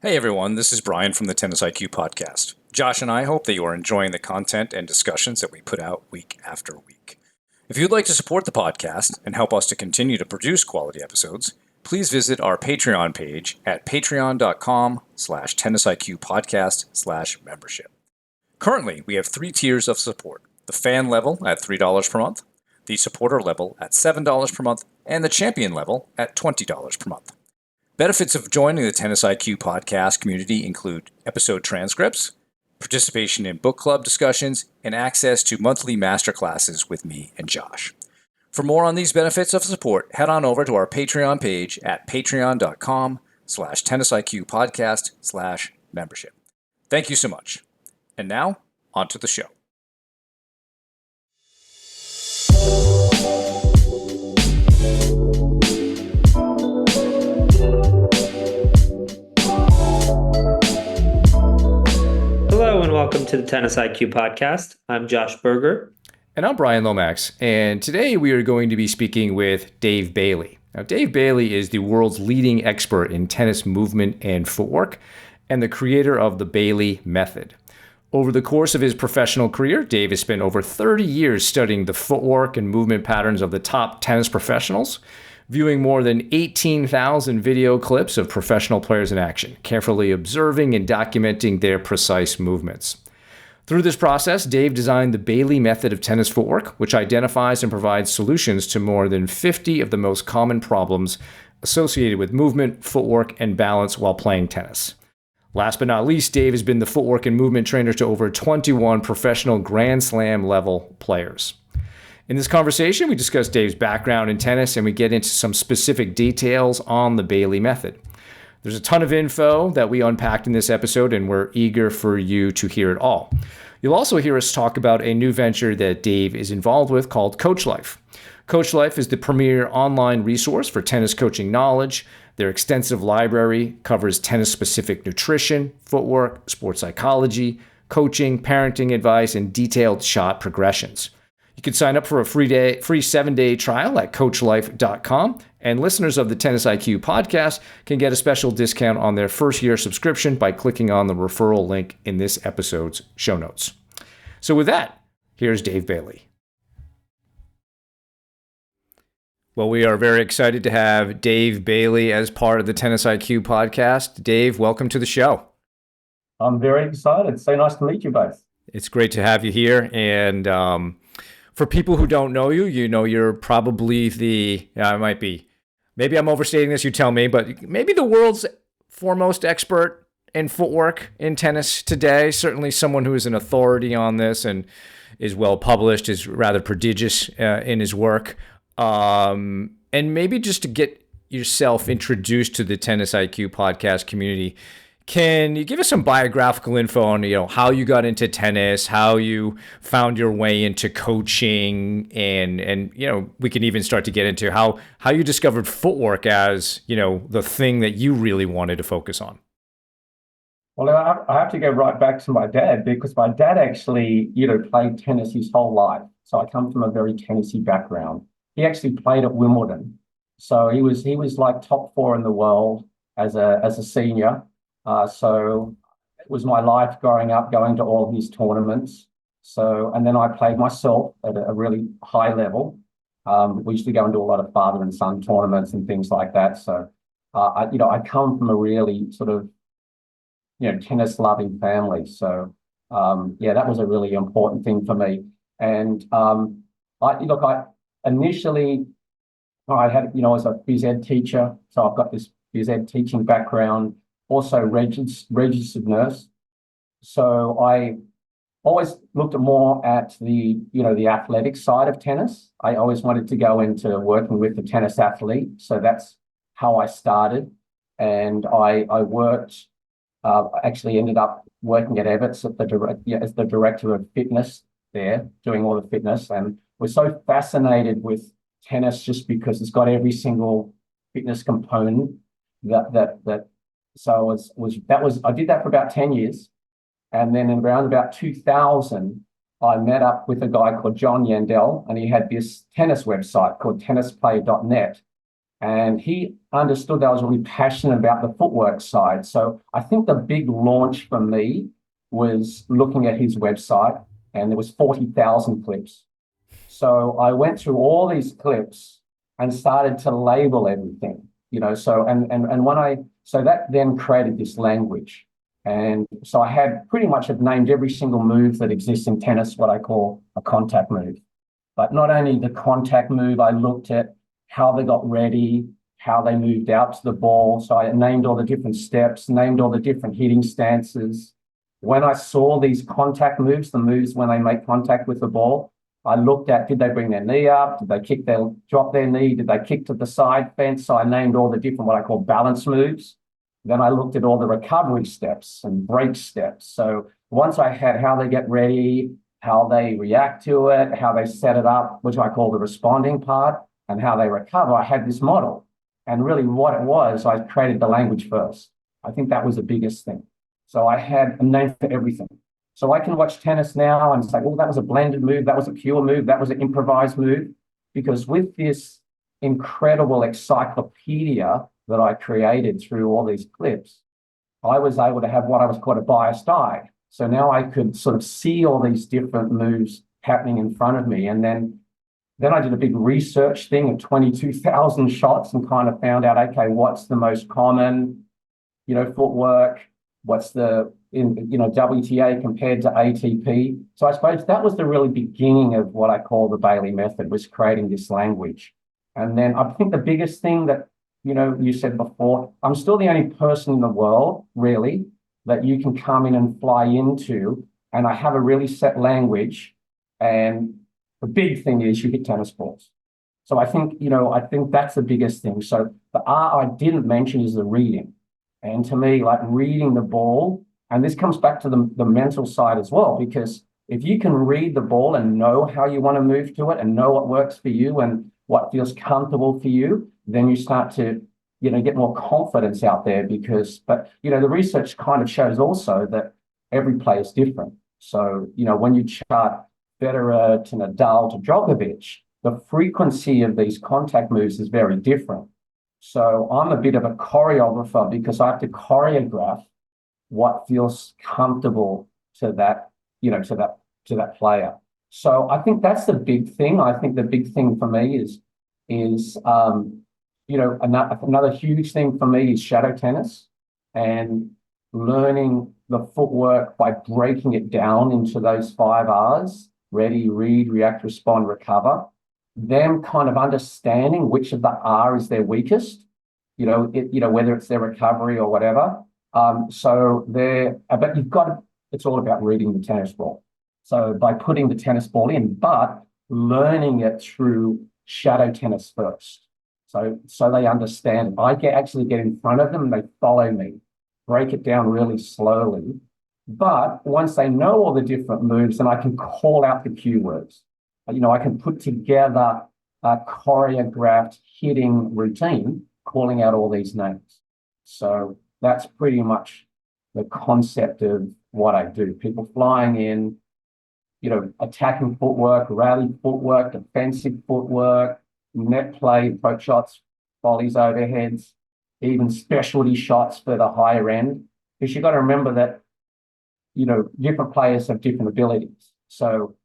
Hey everyone, this is Brian from the Tennis IQ podcast. Josh and I hope that you are enjoying the content and discussions that we put out week after week. If you'd like to support the podcast and help us to continue to produce quality episodes, please visit our Patreon page at patreon.com/tennisiqpodcast/membership. Currently, we have 3 tiers of support: the fan level at $3 per month, the supporter level at $7 per month, and the champion level at $20 per month. Benefits of joining the Tennis IQ podcast community include episode transcripts, participation in book club discussions, and access to monthly masterclasses with me and Josh. For more on these benefits of support, head on over to our Patreon page at patreon.com/tennisiqpodcast/membership. Thank you so much. And now, on to the show. Hello and welcome to the Tennis IQ podcast. I'm Josh Berger. And I'm Brian Lomax. And today we are going to be speaking with Dave Bailey. Now, Dave Bailey is the world's leading expert in tennis movement and footwork and the creator of the Bailey Method. Over the course of his professional career, Dave has spent over 30 years studying the footwork and movement patterns of the top tennis professionals, viewing more than 18,000 video clips of professional players in action, carefully observing and documenting their precise movements. Through this process, Dave designed the Bailey Method of tennis footwork, which identifies and provides solutions to more than 50 of the most common problems associated with movement, footwork, and balance while playing tennis. Last but not least, Dave has been the footwork and movement trainer to over 21 professional Grand Slam level players. In this conversation, we discuss Dave's background in tennis and we get into some specific details on the Bailey Method. There's a ton of info that we unpacked in this episode, and we're eager for you to hear it all. You'll also hear us talk about a new venture that Dave is involved with called CoachLife. CoachLife is the premier online resource for tennis coaching knowledge. Their extensive library covers tennis-specific nutrition, footwork, sports psychology, coaching, parenting advice, and detailed shot progressions. You can sign up for a free 7-day trial at CoachLife.com, and listeners of the Tennis IQ podcast can get a special discount on their first year subscription by clicking on the referral link in this episode's show notes. So with that, here's Dave Bailey. Well, we are very excited to have Dave Bailey as part of the Tennis IQ podcast. Dave, welcome to the show. I'm very excited. So nice to meet you both. It's great to have you here. And for people who don't know you, you're probably maybe I'm overstating this, you tell me, but maybe the world's foremost expert in footwork in tennis today. Certainly someone who is an authority on this and is well published, is rather prodigious in his work. And maybe just to get yourself introduced to the Tennis IQ podcast community, can you give us some biographical info on, how you got into tennis, how you found your way into coaching, and we can even start to get into how you discovered footwork as, the thing that you really wanted to focus on? Well, I have to go right back to my dad, because my dad actually, played tennis his whole life. So I come from a very tennisy background. He actually played at Wimbledon. So he was like top 4 in the world as a senior. So it was my life growing up, going to all his tournaments. So, and then I played myself at a really high level. We used to go and do a lot of father and son tournaments and things like that. So, I come from a really sort of, tennis loving family. So, that was a really important thing for me. And initially I had, as a phys ed teacher. So I've got this phys ed teaching background. Also registered nurse. So I always looked more at the athletic side of tennis. I always wanted to go into working with the tennis athlete. So that's how I started. And I worked, actually ended up working at Everts as the director of fitness there, doing all the fitness. And we're so fascinated with tennis just because it's got every single fitness component So I did that for about 10 years. And then in around about 2000, I met up with a guy called John Yandel, and he had this tennis website called tennisplay.net. And he understood that I was really passionate about the footwork side. So I think the big launch for me was looking at his website, and there was 40,000 clips. So I went through all these clips and started to label everything, So and when I so that then created this language. And so I had pretty much have named every single move that exists in tennis, what I call a contact move. But not only the contact move, I looked at how they got ready, how they moved out to the ball. So I named all the different steps, named all the different hitting stances. When I saw these contact moves, the moves when they make contact with the ball, I looked at, did they bring their knee up? Did they drop their knee? Did they kick to the side fence? So I named all the different, what I call balance moves. Then I looked at all the recovery steps and break steps. So once I had how they get ready, how they react to it, how they set it up, which I call the responding part, and how they recover, I had this model. And really what it was, I created the language first. I think that was the biggest thing. So I had a name for everything. So I can watch tennis now and say, oh, that was a blended move, that was a pure move, that was an improvised move. Because with this incredible encyclopedia that I created through all these clips, I was able to have what I was called a biased eye. So now I could sort of see all these different moves happening in front of me. And then I did a big research thing of 22,000 shots and kind of found out, okay, what's the most common, footwork, what's WTA compared to ATP. So I suppose that was the really beginning of what I call the Bailey method, was creating this language. And then I think the biggest thing that, you said before, I'm still the only person in the world, really, that you can come in and fly into, and I have a really set language. And the big thing is you hit tennis balls. So I think that's the biggest thing. So the art I didn't mention is the reading. And to me, like reading the ball, and this comes back to the mental side as well, because if you can read the ball and know how you want to move to it and know what works for you and what feels comfortable for you, then you start to, get more confidence out there but the research kind of shows also that every player is different. So, when you chart Federer to Nadal to Djokovic, the frequency of these contact moves is very different. So I'm a bit of a choreographer because I have to choreograph what feels comfortable to that, to that player. So I think that's the big thing. I think the big thing for me is another huge thing for me is shadow tennis and learning the footwork by breaking it down into those 5 R's: ready, read, react, respond, recover. Them kind of understanding which of the R is their weakest, whether it's their recovery or whatever. But it's all about reading the tennis ball. So by putting the tennis ball in, but learning it through shadow tennis first. So they understand. Actually get in front of them and they follow me, break it down really slowly. But once they know all the different moves, then I can call out the cue words. I can put together a choreographed hitting routine, calling out all these names. So that's pretty much the concept of what I do. People flying in, attacking footwork, rally footwork, defensive footwork, net play, approach shots, volleys, overheads, even specialty shots for the higher end. Because you've got to remember that, different players have different abilities. So,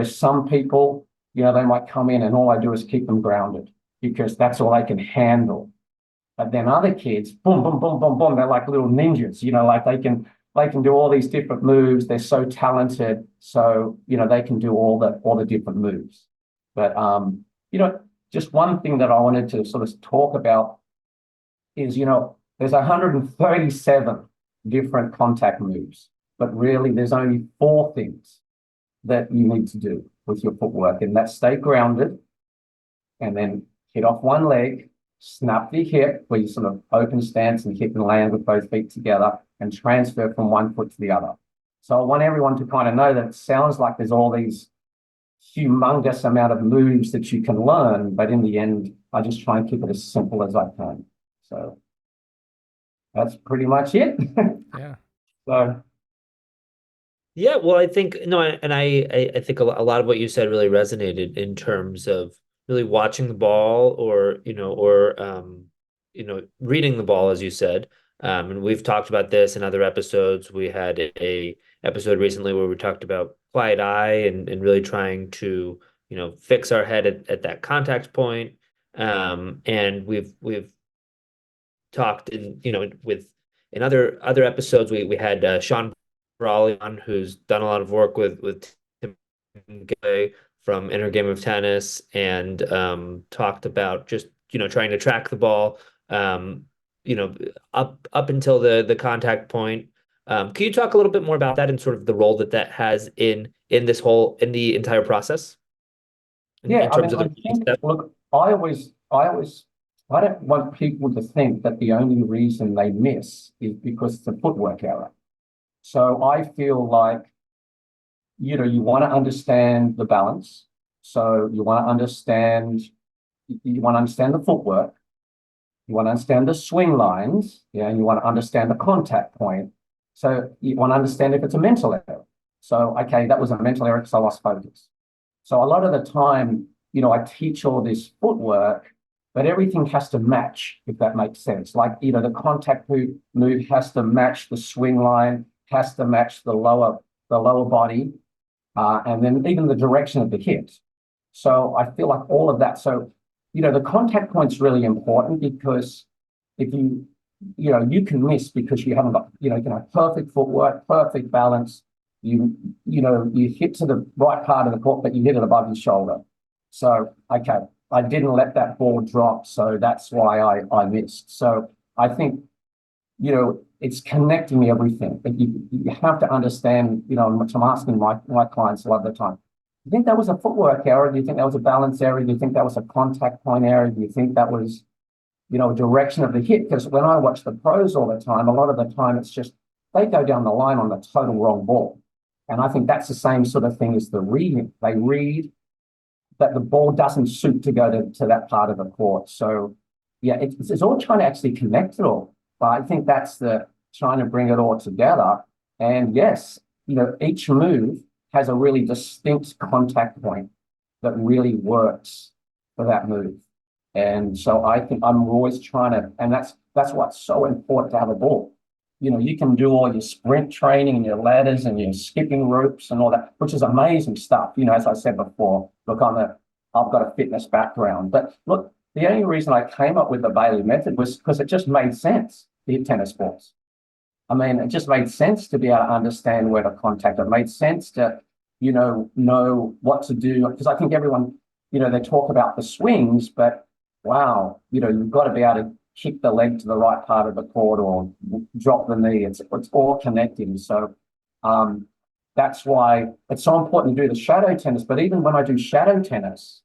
some people, they might come in and all I do is keep them grounded because that's all they can handle. But then other kids, boom, boom, boom, boom, boom, they're like little ninjas, like they can do all these different moves. They're so talented. So, they can do all the different moves. But, just one thing that I wanted to sort of talk about is, there's 137 different contact moves, but really there's only 4 things that you need to do with your footwork, and that's stay grounded and then hit off one leg, snap the hip, where you sort of open stance and hip and land with both feet together and transfer from one foot to the other. So I want everyone to kind of know that it sounds like there's all these humongous amount of moves that you can learn, but in the end, I just try and keep it as simple as I can. So that's pretty much it. Yeah. So Yeah, well, I think no, and I think a lot of what you said really resonated in terms of really watching the ball or, reading the ball, as you said. And we've talked about this in other episodes. We had a episode recently where we talked about quiet eye and really trying to, fix our head at that contact point. And we've talked with in other episodes. We had Sean Brawley on, who's done a lot of work with Tim Gay from Inner Game of Tennis, and talked about just trying to track the ball, you know up until the contact point. Can you talk a little bit more about that and sort of the role that that has in the entire process Yeah, in I mean, terms of the I reading think, step? look, I don't want people to think that the only reason they miss is because it's a footwork error. So I feel like, you want to understand the balance. So you want to understand the footwork. You want to understand the swing lines, yeah, and you want to understand the contact point. So you want to understand if it's a mental error. So, okay, that was a mental error because I lost focus. So a lot of the time, I teach all this footwork, but everything has to match, if that makes sense. Like, the contact move has to match the swing line, has to match the lower body, and then even the direction of the hit. So I feel like all of that. So, the contact point's really important because if you can miss because you haven't got, you can have perfect footwork, perfect balance. You hit to the right part of the court, but you hit it above your shoulder. So, okay, I didn't let that ball drop. So that's why I missed. So I think, it's connecting everything. But you have to understand, which I'm asking my clients a lot of the time. Do you think that was a footwork error? Do you think that was a balance error? Do you think that was a contact point error? Do you think that was, direction of the hit? Because when I watch the pros all the time, a lot of the time it's just they go down the line on the total wrong ball. And I think that's the same sort of thing as the reading. They read that the ball doesn't suit to go to that part of the court. So, yeah, it's all trying to actually connect it all. But I think that's the trying to bring it all together. And yes, each move has a really distinct contact point that really works for that move. And so I think I'm always trying to, and that's what's so important to have a ball. You can do all your sprint training and your ladders and your skipping ropes and all that, which is amazing stuff. As I said before, look, I've got a fitness background, but look, the only reason I came up with the Bailey method was because it just made sense to hit tennis balls. I mean, it just made sense to be able to understand where to contact. It made sense to, know what to do. Because I think everyone, they talk about the swings, but wow, you've got to be able to kick the leg to the right part of the court or drop the knee. It's all connecting. So that's why it's so important to do the shadow tennis. But even when I do shadow tennis,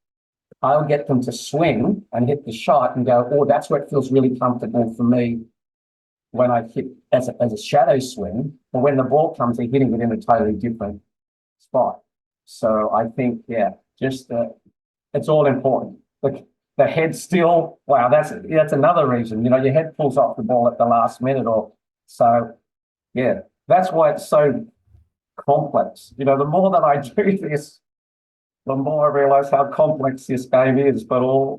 I'll get them to swing and hit the shot and go, oh, that's where it feels really comfortable for me when I hit as a shadow swing. But when the ball comes, they're hitting it in a totally different spot. So I think, yeah, just it's all important. The head still, wow, that's another reason. Your head pulls off the ball at the last minute or so. Yeah, that's why it's so complex. The more that I do this, the more I realize how complex this game is. But I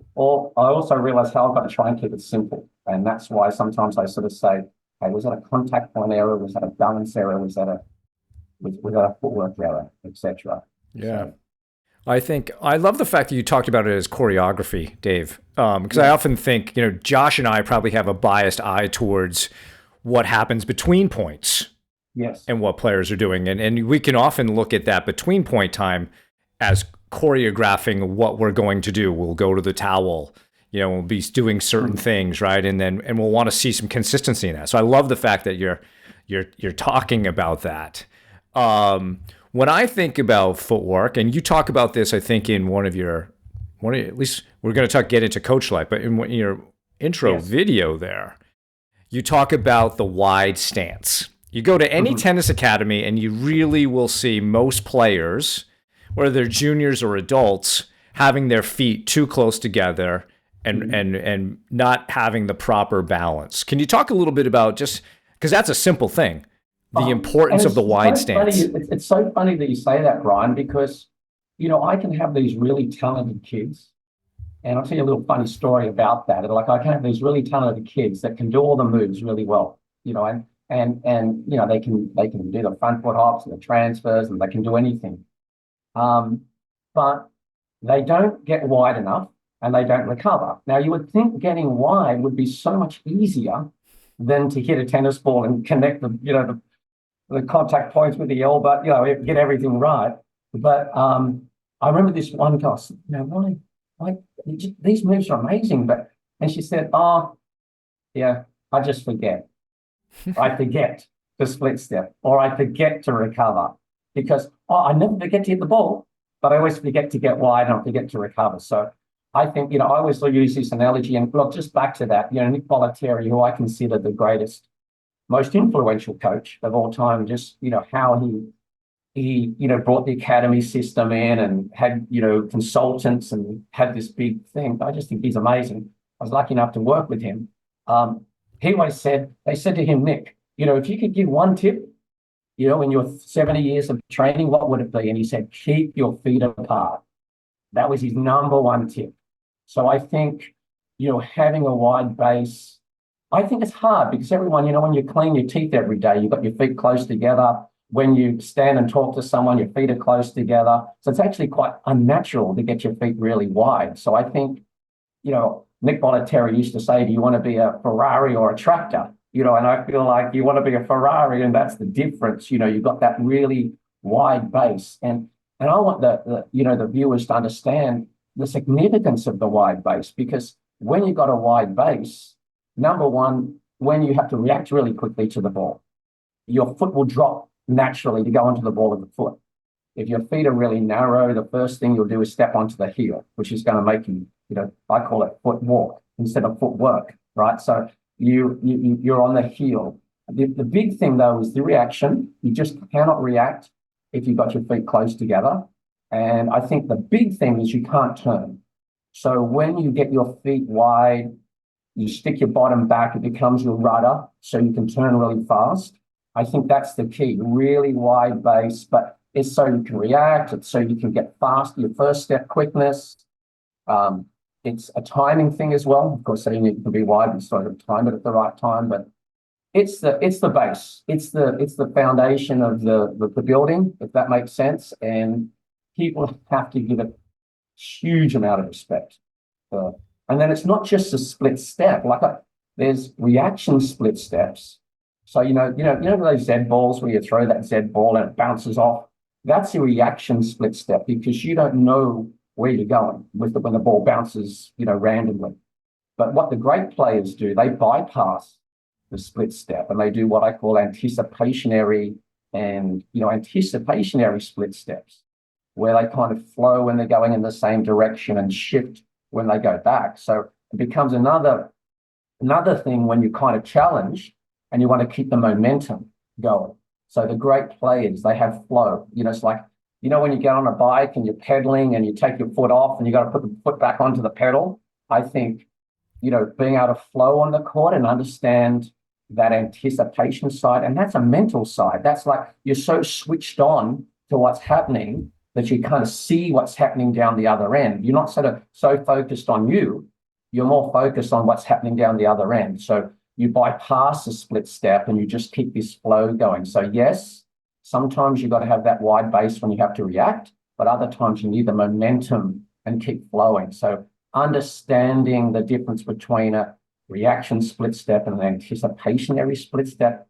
also realize how I've got to try and keep it simple. And that's why sometimes I sort of say, hey, was that a contact point error? Was that a balance error? Was that a footwork error, etc.? Yeah. So, I love the fact that you talked about it as choreography, Dave, because I often think, Josh and I probably have a biased eye towards what happens between points yes. and what players are doing. And we can often look at that between point time as choreographing what we're going to do. We'll go to the towel, we'll be doing certain things, right? And we'll want to see some consistency in that. So I love the fact that you're talking about that. When I think about footwork, and you talk about this, I think in at least we're going to get into CoachLife, but in your intro video there, you talk about the wide stance. You go to any tennis academy and you really will see most players, whether they're juniors or adults, having their feet too close together and not having the proper balance. Can you talk a little bit about, just because that's a simple thing, the importance of the wide stance? It's so funny that you say that, Brian, because I can have these really talented kids, And I'll tell you a little funny story about that. Like I can have these really talented kids that can do all the moves really well, and they can do the front foot hops and the transfers and they can do anything. But they don't get wide enough and they don't recover. Now you would think getting wide would be so much easier than to hit a tennis ball and connect the contact points with the elbow, get everything right. But I remember this one guy said, why, these moves are amazing, and she said, oh, yeah, I just forget. I forget the split step, or I forget to recover because I never forget to hit the ball, but I always forget to get wide and I forget to recover. So I think, I always use this analogy, and look, just back to that, Nick Bollettieri, who I consider the greatest, most influential coach of all time, just, how he brought the academy system in and had, consultants and had this big thing. I just think he's amazing. I was lucky enough to work with him. He always said, they said to him, Nick, if you could give one tip, in your 70 years of training, what would it be? And he said, keep your feet apart. That was his number one tip. So I think, having a wide base, I think it's hard because everyone, when you clean your teeth every day, you've got your feet close together. When you stand and talk to someone, your feet are close together. So it's actually quite unnatural to get your feet really wide. So I think, Nick Bollettieri used to say, do you want to be a Ferrari or a tractor? And I feel like you want to be a Ferrari, and that's the difference. You've got that really wide base. And I want the viewers to understand the significance of the wide base, because when you've got a wide base, number one, when you have to react really quickly to the ball, your foot will drop naturally to go onto the ball with the foot. If your feet are really narrow, the first thing you'll do is step onto the heel, which is going to make you, I call it footwork instead of footwork, right? So you're on the heel. The big thing though is the reaction. You just cannot react if you've got your feet close together. And I think the big thing is you can't turn. So when you get your feet wide, you stick your bottom back, it becomes your rudder, so you can turn really fast. I think that's the key, really wide base, but it's so you can react, it's so you can get faster, your first step quickness. It's a timing thing as well. Of course, saying it can be wide and sort of time it at the right time, but it's the base. It's the foundation of the building, if that makes sense. And people have to give it a huge amount of respect. And then it's not just a split step. There's reaction split steps. So those Z balls where you throw that Z ball and it bounces off. That's a reaction split step because you don't know where you're going when the ball bounces, randomly. But what the great players do, they bypass the split step and they do what I call anticipationary split steps, where they kind of flow when they're going in the same direction and shift when they go back. So it becomes another thing when you kind of challenge and you want to keep the momentum going. So the great players, they have flow. It's like, when you get on a bike and you're pedaling and you take your foot off and you got to put the foot back onto the pedal. I think, being able to flow on the court and understand that anticipation side, and that's a mental side. That's like you're so switched on to what's happening that you kind of see what's happening down the other end. You're not so focused on you. You're more focused on what's happening down the other end. So you bypass the split step and you just keep this flow going. So yes, sometimes you've got to have that wide base when you have to react, but other times you need the momentum and keep flowing. So understanding the difference between a reaction split step and an anticipationary split step,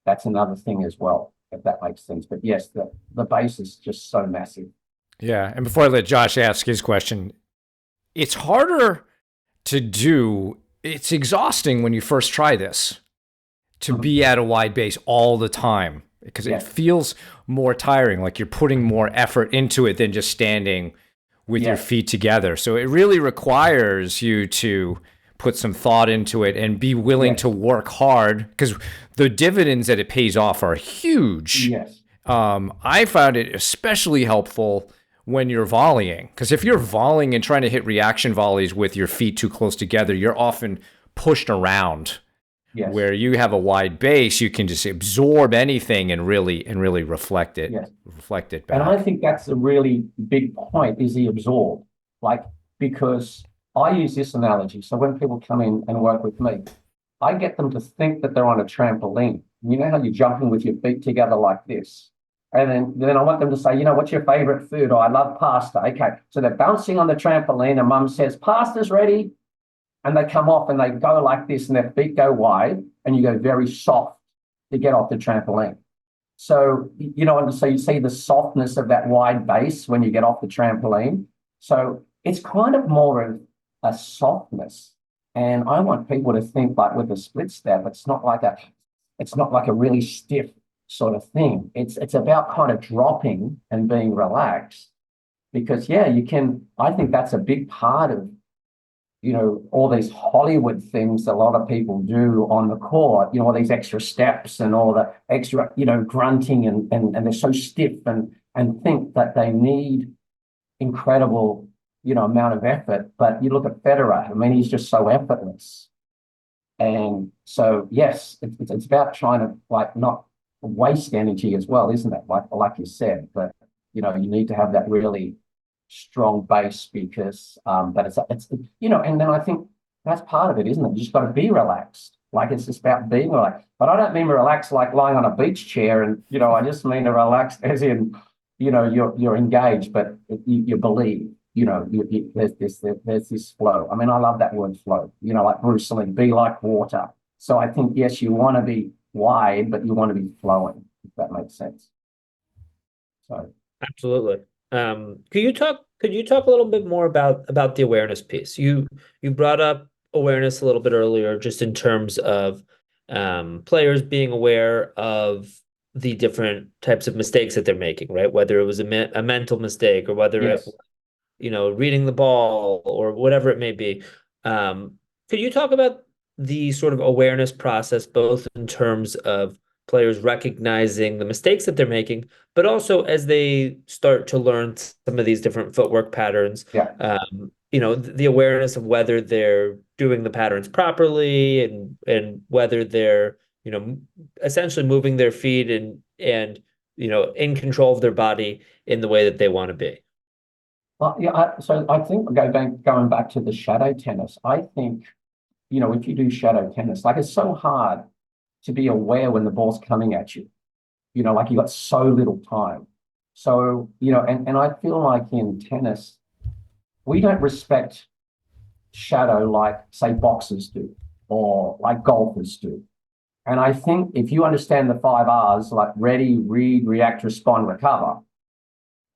that's another thing as well, if that makes sense. But yes, the base is just so massive. Yeah. And before I let Josh ask his question, it's harder to do. It's exhausting when you first try this to be at a wide base all the time because it feels more tiring, like you're putting more effort into it than just standing with your feet together. So it really requires you to put some thought into it and be willing to work hard because the dividends that it pays off are huge. Yes. I found it especially helpful when you're volleying, because if you're volleying and trying to hit reaction volleys with your feet too close together, you're often pushed around. Yes. Where you have a wide base, you can just absorb anything and really reflect it, reflect it back. And I think that's a really big point, is the absorb. Because I use this analogy. So when people come in and work with me, I get them to think that they're on a trampoline. You know how you're jumping with your feet together like this? And then I want them to say, what's your favorite food? Oh, I love pasta. Okay. So they're bouncing on the trampoline and mum says, pasta's ready. And they come off and they go like this and their feet go wide and you go very soft to get off the trampoline. So, so you see the softness of that wide base when you get off the trampoline. So it's kind of more of a softness. And I want people to think like with a split step, it's not like a really stiff sort of thing. It's about kind of dropping and being relaxed. Because I think that's a big part of all these Hollywood things a lot of people do on the court, all these extra steps and all the extra, grunting and they're so stiff and think that they need incredible, amount of effort. But you look at Federer, I mean, he's just so effortless. And so, yes, it's about trying to like not waste energy as well, isn't it? Like you said, but you need to have that really strong base because but it's and then I think that's part of it, isn't it? You just got to be relaxed. Like it's just about being relaxed. But I don't mean relaxed like lying on a beach chair and I just mean relaxed as in you're engaged, but you believe, there's this flow. I mean, I love that word flow, like Bruce Lee, be like water. So I think yes, you want to be wide, but you want to be flowing, if that makes sense. So Absolutely. Could you talk a little bit more about the awareness piece? You brought up awareness a little bit earlier, just in terms of players being aware of the different types of mistakes that they're making, right? Whether it was a mental mistake or whether yes. reading the ball or whatever it may be. Could you talk about the sort of awareness process, both in terms of players recognizing the mistakes that they're making, but also as they start to learn some of these different footwork patterns, Yeah. The awareness of whether they're doing the patterns properly and whether they're, essentially moving their feet and in control of their body in the way that they want to be. Well, yeah, so I think going back to the shadow tennis, I think, if you do shadow tennis, like it's so hard to be aware when the ball's coming at you, like you got so little time. So, and I feel like in tennis, we don't respect shadow like, say, boxers do or like golfers do. And I think if you understand the 5 R's, like ready, read, react, respond, recover,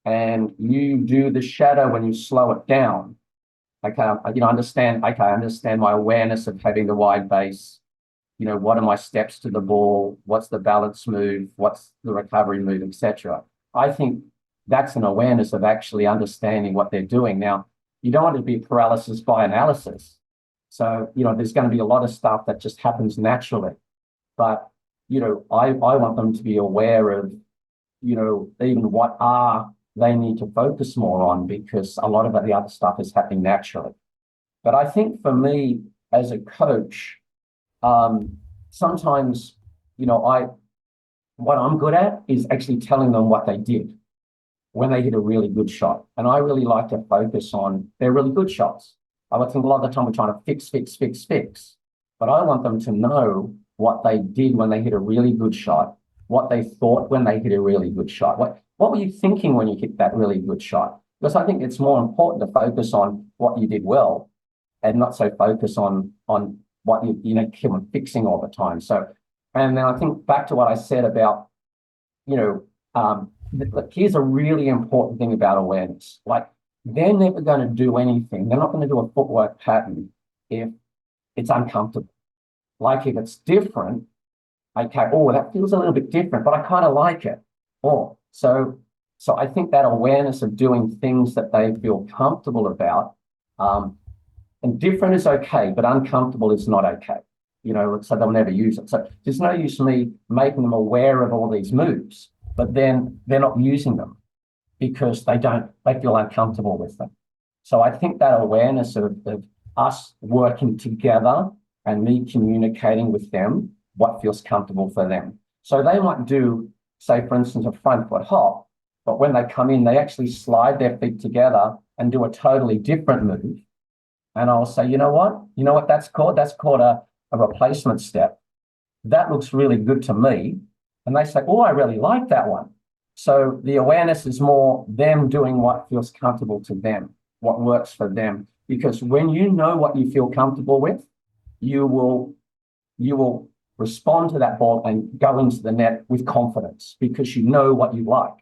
and you do the shadow when you slow it down. Okay, I understand my awareness of having the wide base. What are my steps to the ball? What's the balance move? What's the recovery move, etc. I think that's an awareness of actually understanding what they're doing. Now, you don't want to be paralysis by analysis. So, there's going to be a lot of stuff that just happens naturally. But, I want them to be aware of, even what are they need to focus more on, because a lot of the other stuff is happening naturally. But I think for me as a coach, sometimes, what I'm good at is actually telling them what they did when they hit a really good shot. And I really like to focus on their really good shots. I think a lot of the time we're trying to fix, but I want them to know what they did when they hit a really good shot, what they thought when they hit a really good shot. What were you thinking when you hit that really good shot? Because I think it's more important to focus on what you did well and not so focus on what keep on fixing all the time. So, and then I think back to what I said about, look, here's a really important thing about awareness. Like, they're never going to do anything. They're not going to do a footwork pattern if it's uncomfortable. Like if it's different, okay, oh, that feels a little bit different, but I kind of like it. Oh, so I think that awareness of doing things that they feel comfortable about, and different is okay, but uncomfortable is not okay. So they'll never use it. So there's no use me making them aware of all these moves, but then they're not using them because they feel uncomfortable with them. So I think that awareness of us working together and me communicating with them what feels comfortable for them. So they might do, say, for instance, a front foot hop, but when they come in, they actually slide their feet together and do a totally different move And I'll say, you know what that's called? That's called a replacement step. That looks really good to me. And they say, oh, I really like that one. So the awareness is more them doing what feels comfortable to them, what works for them. Because when you know what you feel comfortable with, you will respond to that ball and go into the net with confidence because you know what you like.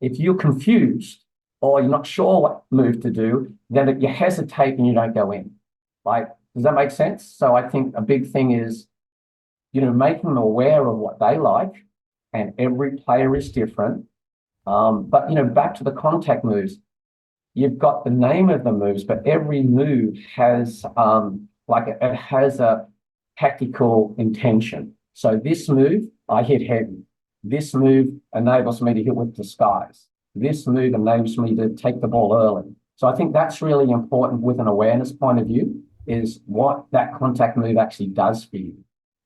If you're confused or you're not sure what move to do, then you hesitate and you don't go in. Like, does that make sense? So I think a big thing is, making them aware of what they like, and every player is different. But back to the contact moves, you've got the name of the moves, but every move has it has a tactical intention. So this move, I hit heavy. This move enables me to hit with disguise. This move enables me to take the ball early. So I think that's really important with an awareness point of view, is what that contact move actually does for you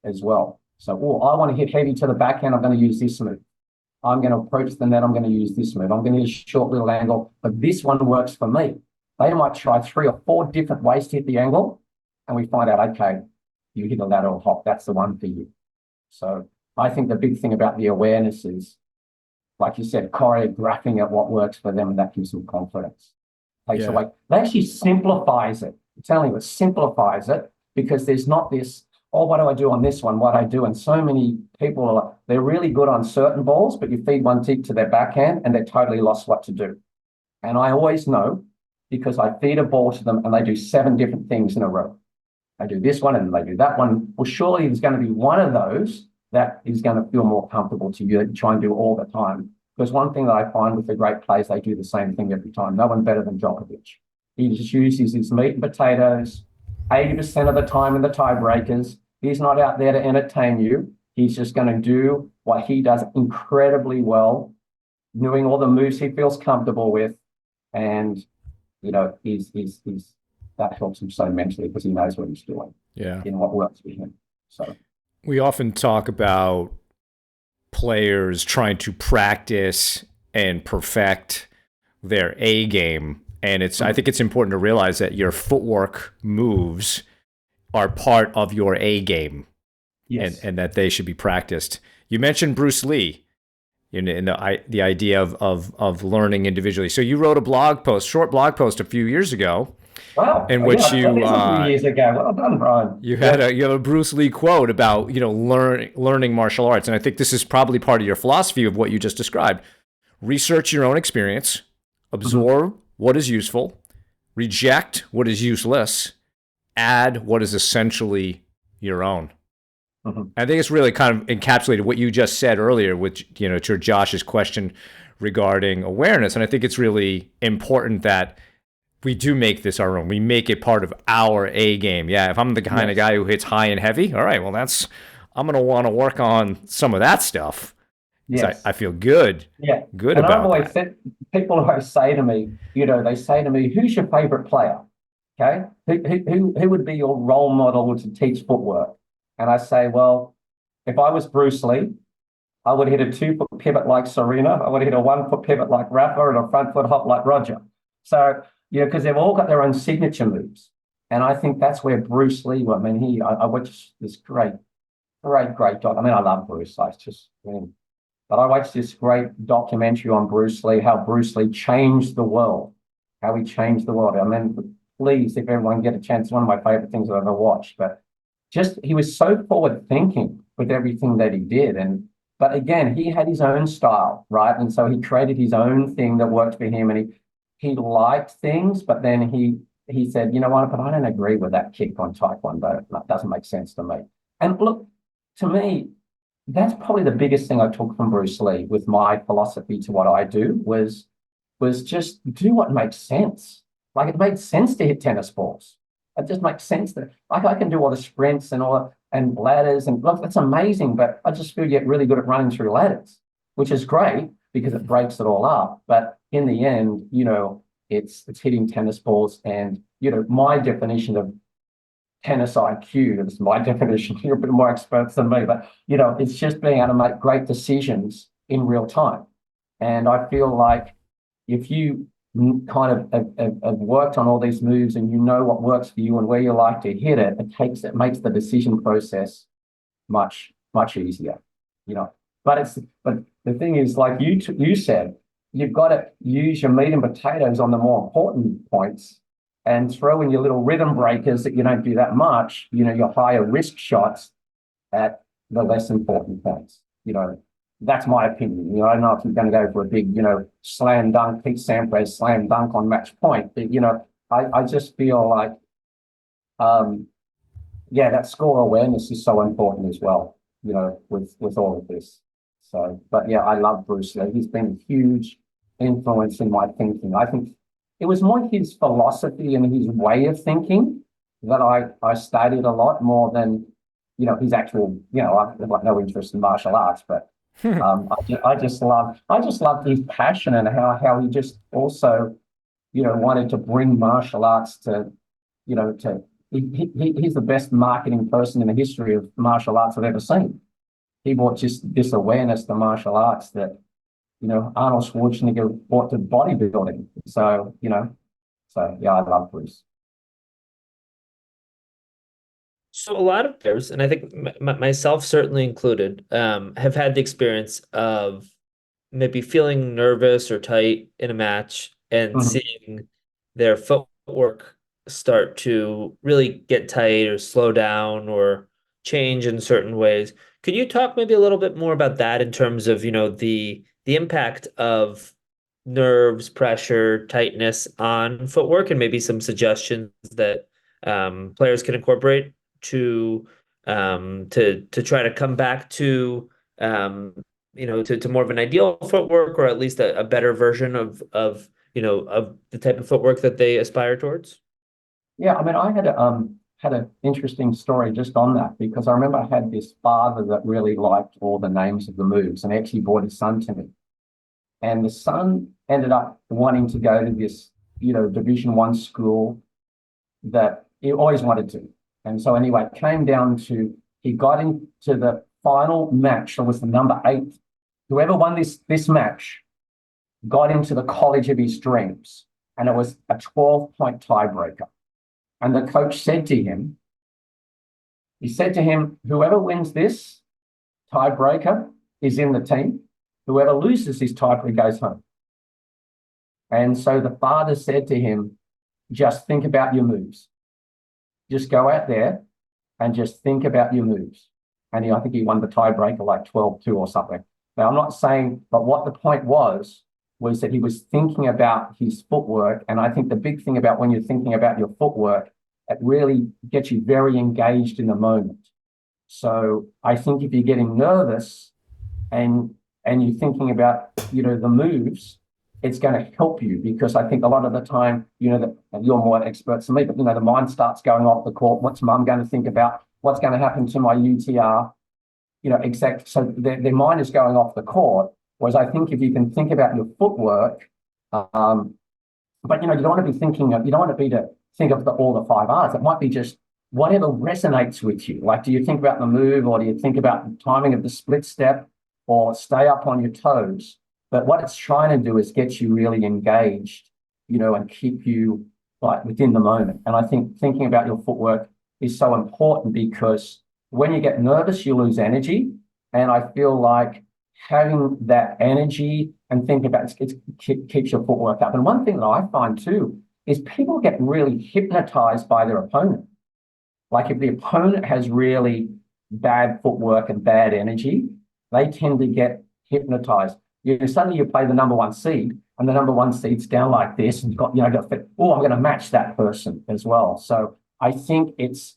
as well. So, I want to hit heavy to the backhand, I'm going to use this move. I'm going to approach the net, I'm going to use this move. I'm going to use a short little angle, but this one works for me. They might try 3 or 4 different ways to hit the angle, and we find out, okay, you hit a lateral hop, that's the one for you. So I think the big thing about the awareness is, like you said, choreographing at what works for them, and that gives them confidence. Takes away. It actually simplifies it. I'm telling you, it simplifies it because there's not this, oh, what do I do on this one? What I do? And so many people they're really good on certain balls, but you feed one tip to their backhand and they're totally lost what to do. And I always know because I feed a ball to them and they do 7 different things in a row. They do this one and they do that one. Well, surely there's going to be one of those that is going to feel more comfortable to you that you try and do all the time. Because one thing that I find with the great players, they do the same thing every time. No one better than Djokovic. He just uses his meat and potatoes 80% of the time in the tiebreakers. He's not out there to entertain you. He's just going to do what he does incredibly well, doing all the moves he feels comfortable with. And, he's that helps him so mentally because he knows what he's doing. Yeah. What works for him. So we often talk about players trying to practice and perfect their A game. And I think it's important to realize that your footwork moves are part of your A game. Yes. And that they should be practiced. You mentioned Bruce Lee in the idea of learning individually. So you wrote a short blog post a few years ago. Wow. In which a few years ago. Well done, Brian. You have a Bruce Lee quote about, learning martial arts. And I think this is probably part of your philosophy of what you just described. Research your own experience, absorb what is useful, reject what is useless, add what is essentially your own. I think it's really kind of encapsulated what you just said earlier with, to Josh's question regarding awareness. And I think it's really important that we do make this our own. We make it part of our A game. Yeah, if I'm the kind of guy who hits high and heavy, all right, well, I'm going to want to work on some of that stuff. Yes. I feel good. Yeah. Good and about I've always that. said, people always say to me, they say to me, who's your favorite player? Okay. Who would be your role model to teach footwork? And I say, well, if I was Bruce Lee, I would hit a 2-foot pivot like Serena. I would hit a 1-foot pivot like Rafa and a front foot hop like Roger. So, because they've all got their own signature moves. And I think that's where Bruce Lee, I watched this great doc. I love Bruce. But I watched this great documentary on Bruce Lee, how Bruce Lee changed the world, how he changed the world. Please, if everyone get a chance, it's one of my favorite things I've ever watched. But he was so forward thinking with everything that he did. But again, he had his own style, right? And so he created his own thing that worked for him. And he liked things, but then he said, you know what, but I don't agree with that kick on Taekwondo. That doesn't make sense to me. And look, to me, that's probably the biggest thing I took from Bruce Lee with my philosophy to what I do was just do what makes sense. Like, it made sense to hit tennis balls. It just makes sense that I can do all the sprints and ladders, and look, that's amazing, but I just feel you get really good at running through ladders, which is great because it breaks it all up. But in the end, it's hitting tennis balls, and my definition of tennis IQ, that's my definition. You're a bit more experts than me, but it's just being able to make great decisions in real time. And I feel like if you kind of worked on all these moves and you know what works for you and where you like to hit it, it makes the decision process much easier, you know. But the thing is, like you said, you've got to use your meat and potatoes on the more important points and throw in your little rhythm breakers that you don't do that much, you know, your higher risk shots at the less important points. You know, that's my opinion. You know, I don't know if you're going to go for a big, you know, slam dunk, Pete Sampras slam dunk on match point, but you know, I just feel like, yeah, that score awareness is so important as well. You know, with all of this. So, but yeah, I love Bruce Lee. He's been a huge influence in my thinking. I think it was more his philosophy and his way of thinking that I studied a lot more than, you know, his actual, you know, I've got no interest in martial arts, but I just love his passion and how he just also, you know, wanted to bring martial arts to, you know, he's the best marketing person in the history of martial arts I've ever seen. He brought just this awareness to martial arts that, you know, Arnold Schwarzenegger brought to bodybuilding. So, you know, so yeah, I love Bruce. So a lot of players, and I think myself certainly included, have had the experience of maybe feeling nervous or tight in a match and Mhm. seeing their footwork start to really get tight or slow down or change in certain ways. Could you talk maybe a little bit more about that in terms of, you know, the impact of nerves, pressure, tightness on footwork, and maybe some suggestions that players can incorporate to to try to come back to you know, to more of an ideal footwork, or at least a better version of you know, of the type of footwork that they aspire towards? Yeah, I mean, I had an interesting story just on that because I remember I had this father that really liked all the names of the moves and actually brought his son to me. And the son ended up wanting to go to this, you know, Division 1 school that he always wanted to. And so anyway, it came down to he got into the final match. That was the number 8. Whoever won this match got into the college of his dreams, and it was a 12-point tiebreaker. And the coach said to him, whoever wins this tiebreaker is in the team. Whoever loses this tiebreaker goes home. And so the father said to him, just think about your moves. Just go out there and just think about your moves. And I think he won the tiebreaker like 12-2 or something. Now, I'm not saying, but what the point was that he was thinking about his footwork. And I think the big thing about when you're thinking about your footwork, it really gets you very engaged in the moment. So I think if you're getting nervous and you're thinking about, you know, the moves, it's going to help you because I think a lot of the time, you know, that you're more experts than me, but you know, the mind starts going off the court. What's mum going to think about? What's going to happen to my UTR? You know, exact. So their mind is going off the court. Whereas I think if you can think about your footwork, but you know, you don't want to be thinking of, you don't want to be to think of all the 5 R's. It might be just whatever resonates with you. Like, do you think about the move, or do you think about the timing of the split step, or stay up on your toes? But what it's trying to do is get you really engaged, you know, and keep you like within the moment. And I think thinking about your footwork is so important because when you get nervous, you lose energy. And I feel like having that energy and thinking about it keeps your footwork up. And one thing that I find too is people get really hypnotized by their opponent. Like if the opponent has really bad footwork and bad energy, they tend to get hypnotized. You know, suddenly you play the number 1 seed, and the number 1 seed's down like this, and you've got, you know, oh, I'm going to match that person as well. So I think it's,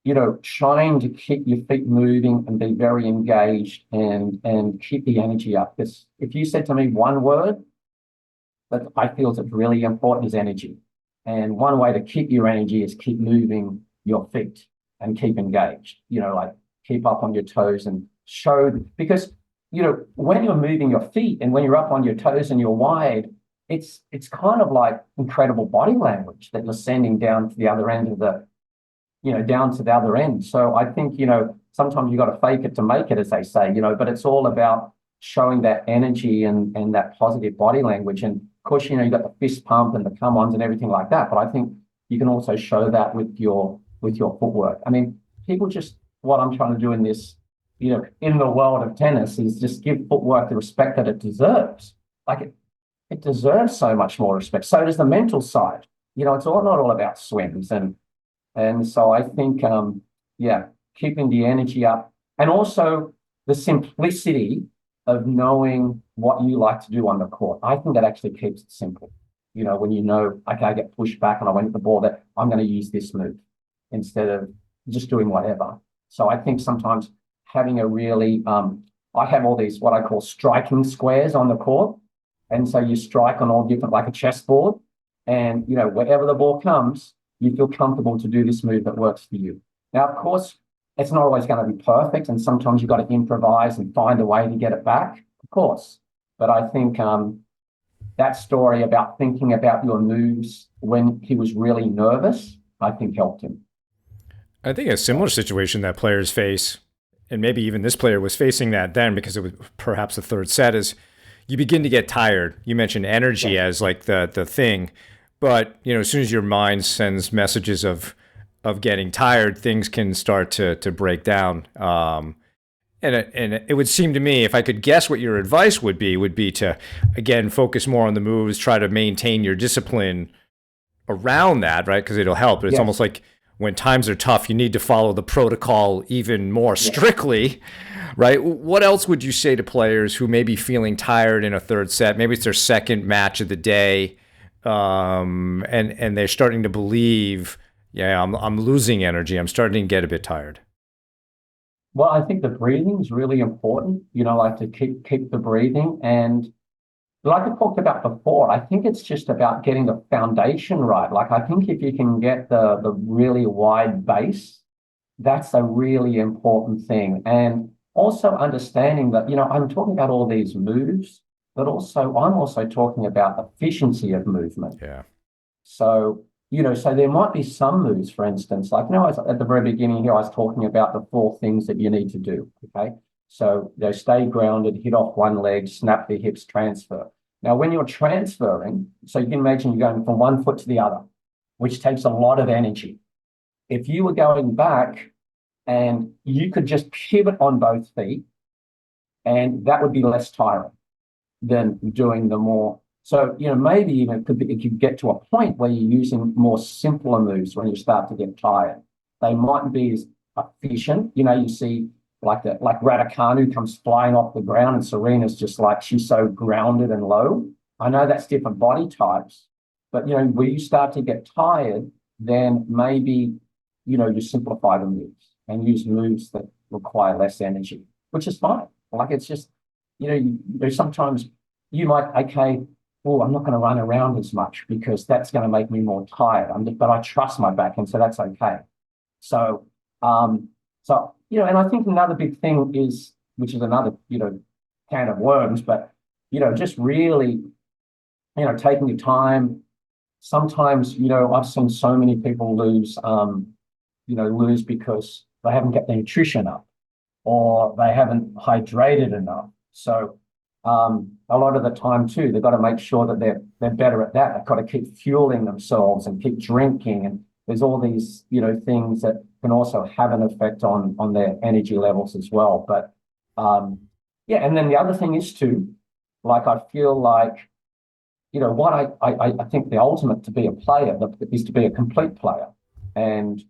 you know, trying to keep your feet moving and be very engaged and keep the energy up. Because if you said to me one word that I feel is really important is energy. And one way to keep your energy is keep moving your feet and keep engaged, you know, like keep up on your toes and show, because, you know, when you're moving your feet and when you're up on your toes and you're wide, it's kind of like incredible body language that you're sending down to the other end of the, you know, down to the other end. So I think, you know, sometimes you got to fake it to make it, as they say, you know, but it's all about showing that energy and that positive body language. And of course, you got the fist pump and the come-ons and everything like that. But I think you can also show that with your footwork. I mean, people just what I'm trying to do in this, in the world of tennis is just give footwork the respect that it deserves. Like it deserves so much more respect. So does the mental side. It's all not all about swims and so I think yeah, keeping the energy up and also the simplicity of knowing what you like to do on the court. I think that actually keeps it simple. When okay, I get pushed back and I went at the ball that I'm going to use this move instead of just doing whatever. So I think sometimes having a really, I have all these what I call striking squares on the court. And so you strike on all different, like a chessboard. And, wherever the ball comes, you feel comfortable to do this move that works for you. Now, of course, it's not always going to be perfect. And sometimes you've got to improvise and find a way to get it back, of course. But I think that story about thinking about your moves when he was really nervous, I think helped him. I think a similar situation that players face, and maybe even this player was facing that then because it was perhaps the third set, is you begin to get tired. You mentioned energy as like the thing, but as soon as your mind sends messages of getting tired, things can start to break down. And it would seem to me, if I could guess what your advice would be to, again, focus more on the moves, try to maintain your discipline around that, right? Because it'll help. But it's almost like when times are tough, you need to follow the protocol even more strictly, right? What else would you say to players who may be feeling tired in a third set? Maybe it's their second match of the day, and they're starting to believe, I'm losing energy. I'm starting to get a bit tired. Well, I think the breathing is really important, like to keep the breathing. And like I talked about before, I think it's just about getting the foundation right. Like I think if you can get the really wide base, that's a really important thing. And also understanding that, I'm talking about all these moves, but also I'm also talking about efficiency of movement. Yeah. So, so there might be some moves, for instance, like, at the very beginning here, I was talking about the 4 things that you need to do. Okay. So stay grounded, hit off one leg, snap the hips, transfer. Now, when you're transferring, so you can imagine you're going from one foot to the other, which takes a lot of energy. If you were going back and you could just pivot on both feet, and that would be less tiring than doing the more. So, maybe even it could get to a point where you're using more simpler moves when you start to get tired. They mightn't be as efficient. You see like Raducanu comes flying off the ground and Serena's just like, she's so grounded and low. I know that's different body types, but, when you start to get tired, then maybe, you simplify the moves and use moves that require less energy, which is fine. Like it's just, sometimes you might, okay, I'm not going to run around as much because that's going to make me more tired. But I trust my back, and so that's okay. So, and I think another big thing is, which is another, can of worms, but, just really, taking your time. Sometimes, I've seen so many people lose because they haven't got their nutrition up or they haven't hydrated enough. So, a lot of the time too, they've got to make sure that they're better at that. They've got to keep fueling themselves and keep drinking. And there's all these, things that can also have an effect on their energy levels as well. But and then the other thing is too, like I feel like, what I think the ultimate to be a player is to be a complete player. And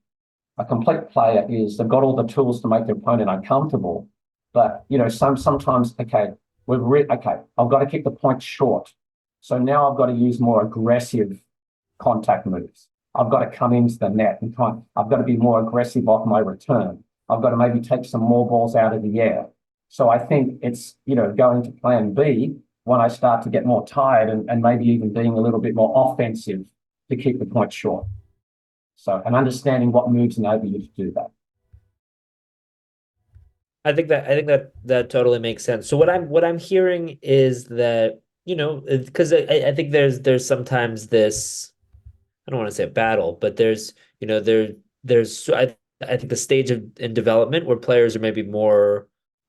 a complete player is they've got all the tools to make their opponent uncomfortable. But, sometimes, okay, I've got to keep the point short. So now I've got to use more aggressive contact moves. I've got to come into the net and I've got to be more aggressive off my return. I've got to maybe take some more balls out of the air. So I think it's, going to plan B when I start to get more tired and maybe even being a little bit more offensive to keep the point short. So, and understanding what moves enable you to do that. I think that totally makes sense. So what I'm hearing is that, because I think there's sometimes this, I don't want to say a battle, but there's I think the stage in development where players are maybe more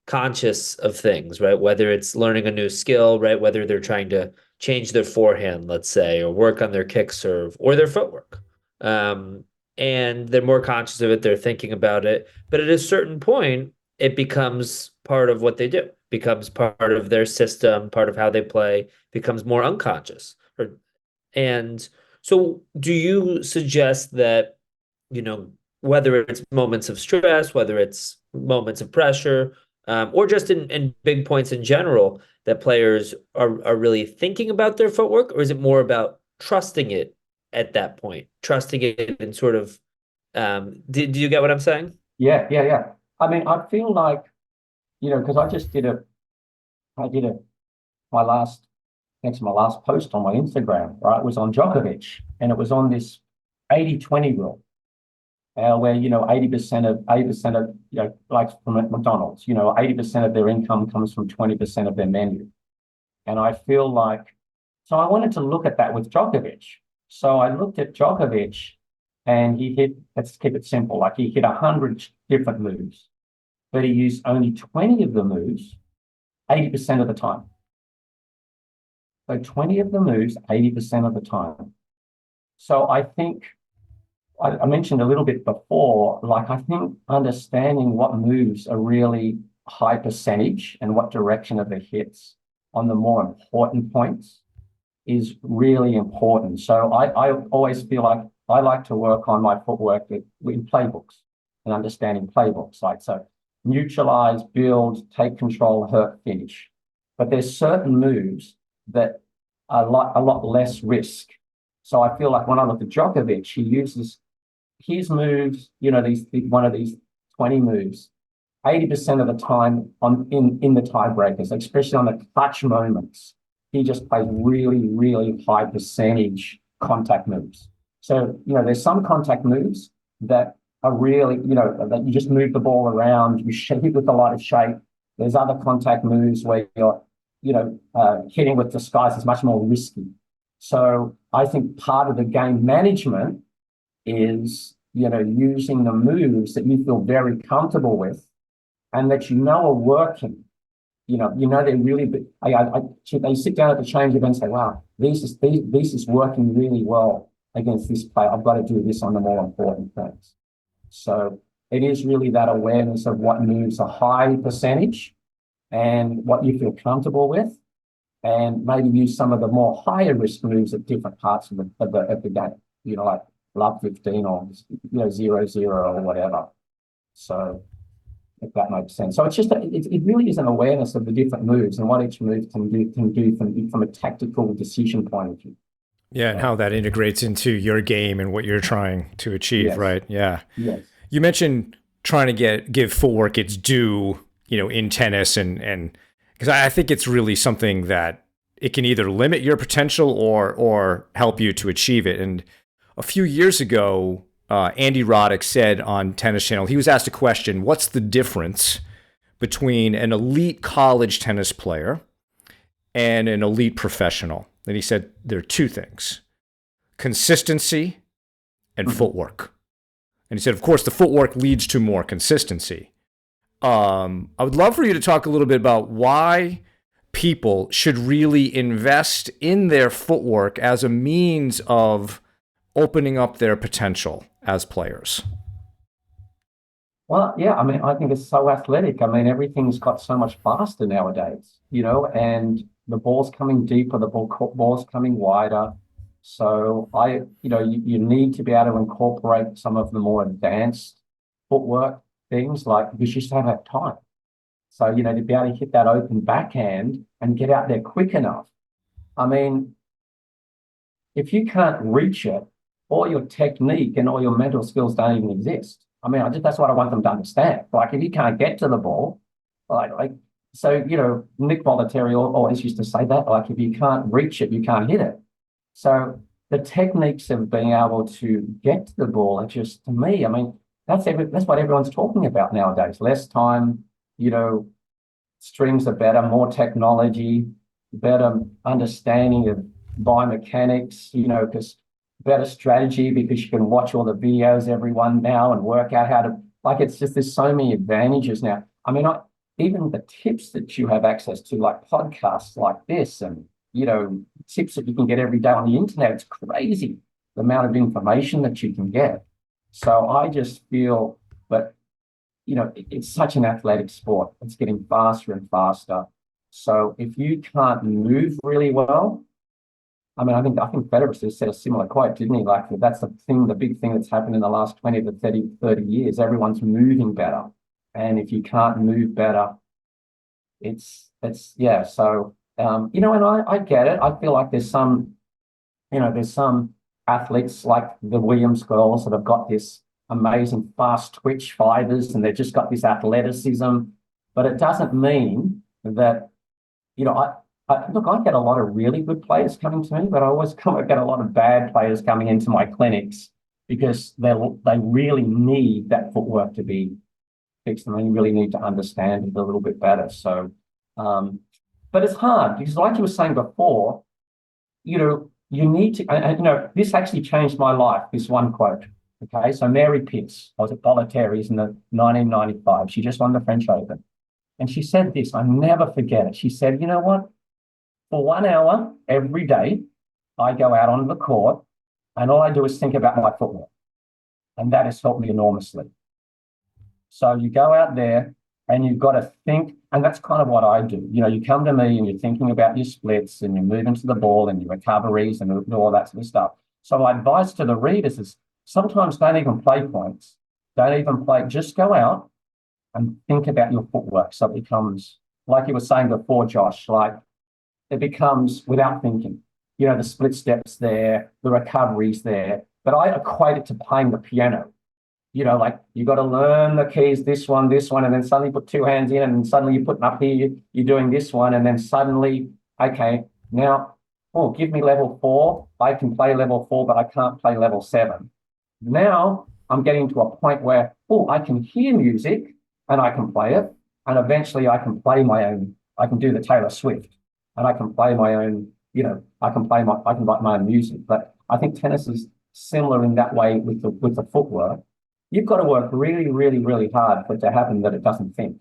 conscious of things, right? Whether it's learning a new skill, right? Whether they're trying to change their forehand, let's say, or work on their kick serve or their footwork. Um, and they're more conscious of it, they're thinking about it. But at a certain point, it becomes part of what they do, becomes part of their system, part of how they play, becomes more unconscious. And so do you suggest that, you know, whether it's moments of stress, whether it's moments of pressure, or just in big points in general, that players are really thinking about their footwork, or is it more about trusting it at that point, trusting it and sort of, do you get what I'm saying? Yeah. I mean, I feel like, because I did a, my last, next my last post on my Instagram, right, was on Djokovic, and it was on this 80-20 rule, where, 80% of, like from McDonald's, 80% of their income comes from 20% of their menu. And I feel like, so I wanted to look at that with Djokovic. So I looked at Djokovic and he hit, let's keep it simple, like he hit 100 different moves, but he used only 20 of the moves 80% of the time. So 20 of the moves 80% of the time. So I think I mentioned a little bit before, like I think understanding what moves are really high percentage and what direction of the hits on the more important points is really important. So I always feel like I like to work on my footwork in playbooks and understanding playbooks. Like, so neutralize, build, take control, hurt, finish. But there's certain moves that are a lot less risk. So I feel like when I look at Djokovic, he uses his moves, one of these 20 moves, 80% of the time in the tiebreakers, especially on the clutch moments, he just plays really, really high percentage contact moves. So, there's some contact moves that are really, that you just move the ball around, you hit with a lot of shape. There's other contact moves where you're, hitting with disguise is much more risky. So I think part of the game management is, using the moves that you feel very comfortable with and that are working. They're really. They sit down at the change event and say, "Wow, this is working really well against this player. I've got to do this on the more important things." So it is really that awareness of what moves are high percentage and what you feel comfortable with, and maybe use some of the more higher risk moves at different parts of the game. Like love 15 or 0-0 or whatever. So if that makes sense. So it's just it really is an awareness of the different moves and what each move can do from a tactical decision point of view. Yeah, and how that integrates into your game and what you're trying to achieve, Yes. right? Yeah. Yes. You mentioned trying to give footwork its due, in tennis, and because I think it's really something that it can either limit your potential or help you to achieve it. And a few years ago, Andy Roddick said on Tennis Channel, he was asked a question: what's the difference between an elite college tennis player and an elite professional? And he said there are two things: consistency and footwork. And he said, of course, the footwork leads to more consistency. I would love for you to talk a little bit about why people should really invest in their footwork as a means of opening up their potential as players. Well, yeah, I mean, I think it's so athletic. I mean, everything's got so much faster nowadays, and the ball's coming deeper, the ball's coming wider. So you need to be able to incorporate some of the more advanced footwork things, like because you just don't have time. So, to be able to hit that open backhand and get out there quick enough. I mean, if you can't reach it, all your technique and all your mental skills don't even exist. I mean, that's what I want them to understand. Like, if you can't get to the ball, so, Nick Bollettieri always used to say that, like, if you can't reach it, you can't hit it. So the techniques of being able to get to the ball are just, to me, I mean, that's what everyone's talking about nowadays. Less time, strings are better, more technology, better understanding of biomechanics, because better strategy because you can watch all the videos, everyone now, and work out how to, it's just, there's so many advantages now. I mean, even the tips that you have access to, like podcasts like this and, tips that you can get every day on the internet. It's crazy the amount of information that you can get. So I just feel that, it's such an athletic sport. It's getting faster and faster. So if you can't move really well, I mean, I think Federer just said a similar quote, didn't he? Like that's the big thing that's happened in the last 20 to 30 years. Everyone's moving better. And if you can't move better, yeah. So, and I get it. I feel like there's some athletes like the Williams girls that have got this amazing fast twitch fibers and they've just got this athleticism, but it doesn't mean that, look, I get a lot of really good players coming to me, but I always get a lot of bad players coming into my clinics because they really need that footwork to be fixed and they really need to understand it a little bit better. So, but it's hard because like you were saying before, you need to, and this actually changed my life, this one quote. Okay, so Mary Pierce, I was at Bollettieri's in the 1995. She just won the French Open. And she said this, I never forget it. She said, you know what? For 1 hour every day, I go out on the court and all I do is think about my footwork. And that has helped me enormously. So you go out there and you've got to think, and that's kind of what I do. You come to me and you're thinking about your splits and you're moving to the ball and your recoveries and all that sort of stuff. So my advice to the readers is sometimes don't even play points. Don't even play, just go out and think about your footwork. So it becomes, like you were saying before, Josh, like it becomes without thinking. The split steps there, the recoveries there. But I equate it to playing the piano. Like you got to learn the keys, this one, and then suddenly put two hands in, and suddenly you're putting up here, you're doing this one, and then suddenly, okay, now, give me level 4. I can play level 4, but I can't play level 7. Now I'm getting to a point where, I can hear music and I can play it, and eventually I can play my own. I can do the Taylor Swift, and I can play my own. I can write my own music. But I think tennis is similar in that way with the footwork. You've got to work really, really, really hard for it to happen that it doesn't think.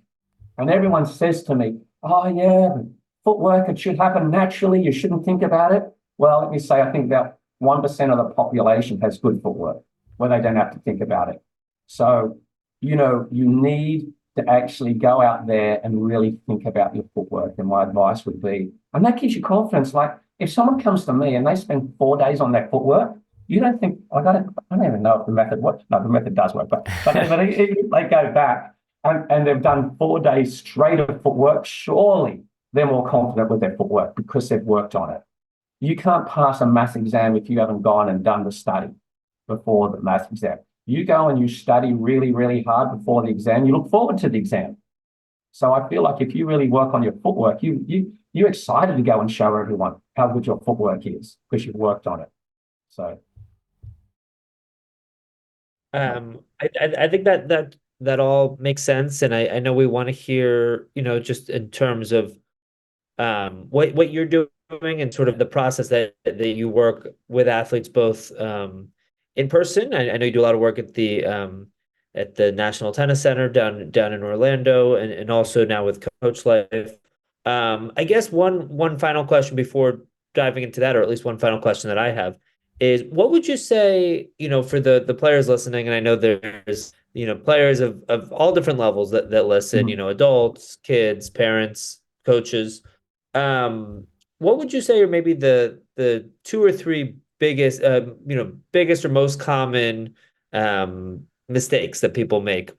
And everyone says to me, oh, yeah, footwork, it should happen naturally. You shouldn't think about it. Well, let me say, I think about 1% of the population has good footwork where they don't have to think about it. So, you need to actually go out there and really think about your footwork. And my advice would be, and that gives you confidence. Like if someone comes to me and they spend 4 days on their footwork, you don't think, I don't even know if the method works. No, the method does work, but if they go back and they've done 4 days straight of footwork, surely they're more confident with their footwork because they've worked on it. You can't pass a maths exam if you haven't gone and done the study before the maths exam. You go and you study really, really hard before the exam. You look forward to the exam. So I feel like if you really work on your footwork, you're excited to go and show everyone how good your footwork is because you've worked on it. So. I think that all makes sense, and I know we want to hear, just in terms of what you're doing and sort of the process that you work with athletes both in person. I know you do a lot of work at the National Tennis Center down in Orlando, and also now with CoachLife. I guess one final question before diving into that, or at least one final question that I have, is what would you say, for the players listening, and I know there's, players of all different levels that listen, adults, kids, parents, coaches. What would you say are maybe the 2 or 3 biggest or most common mistakes that people make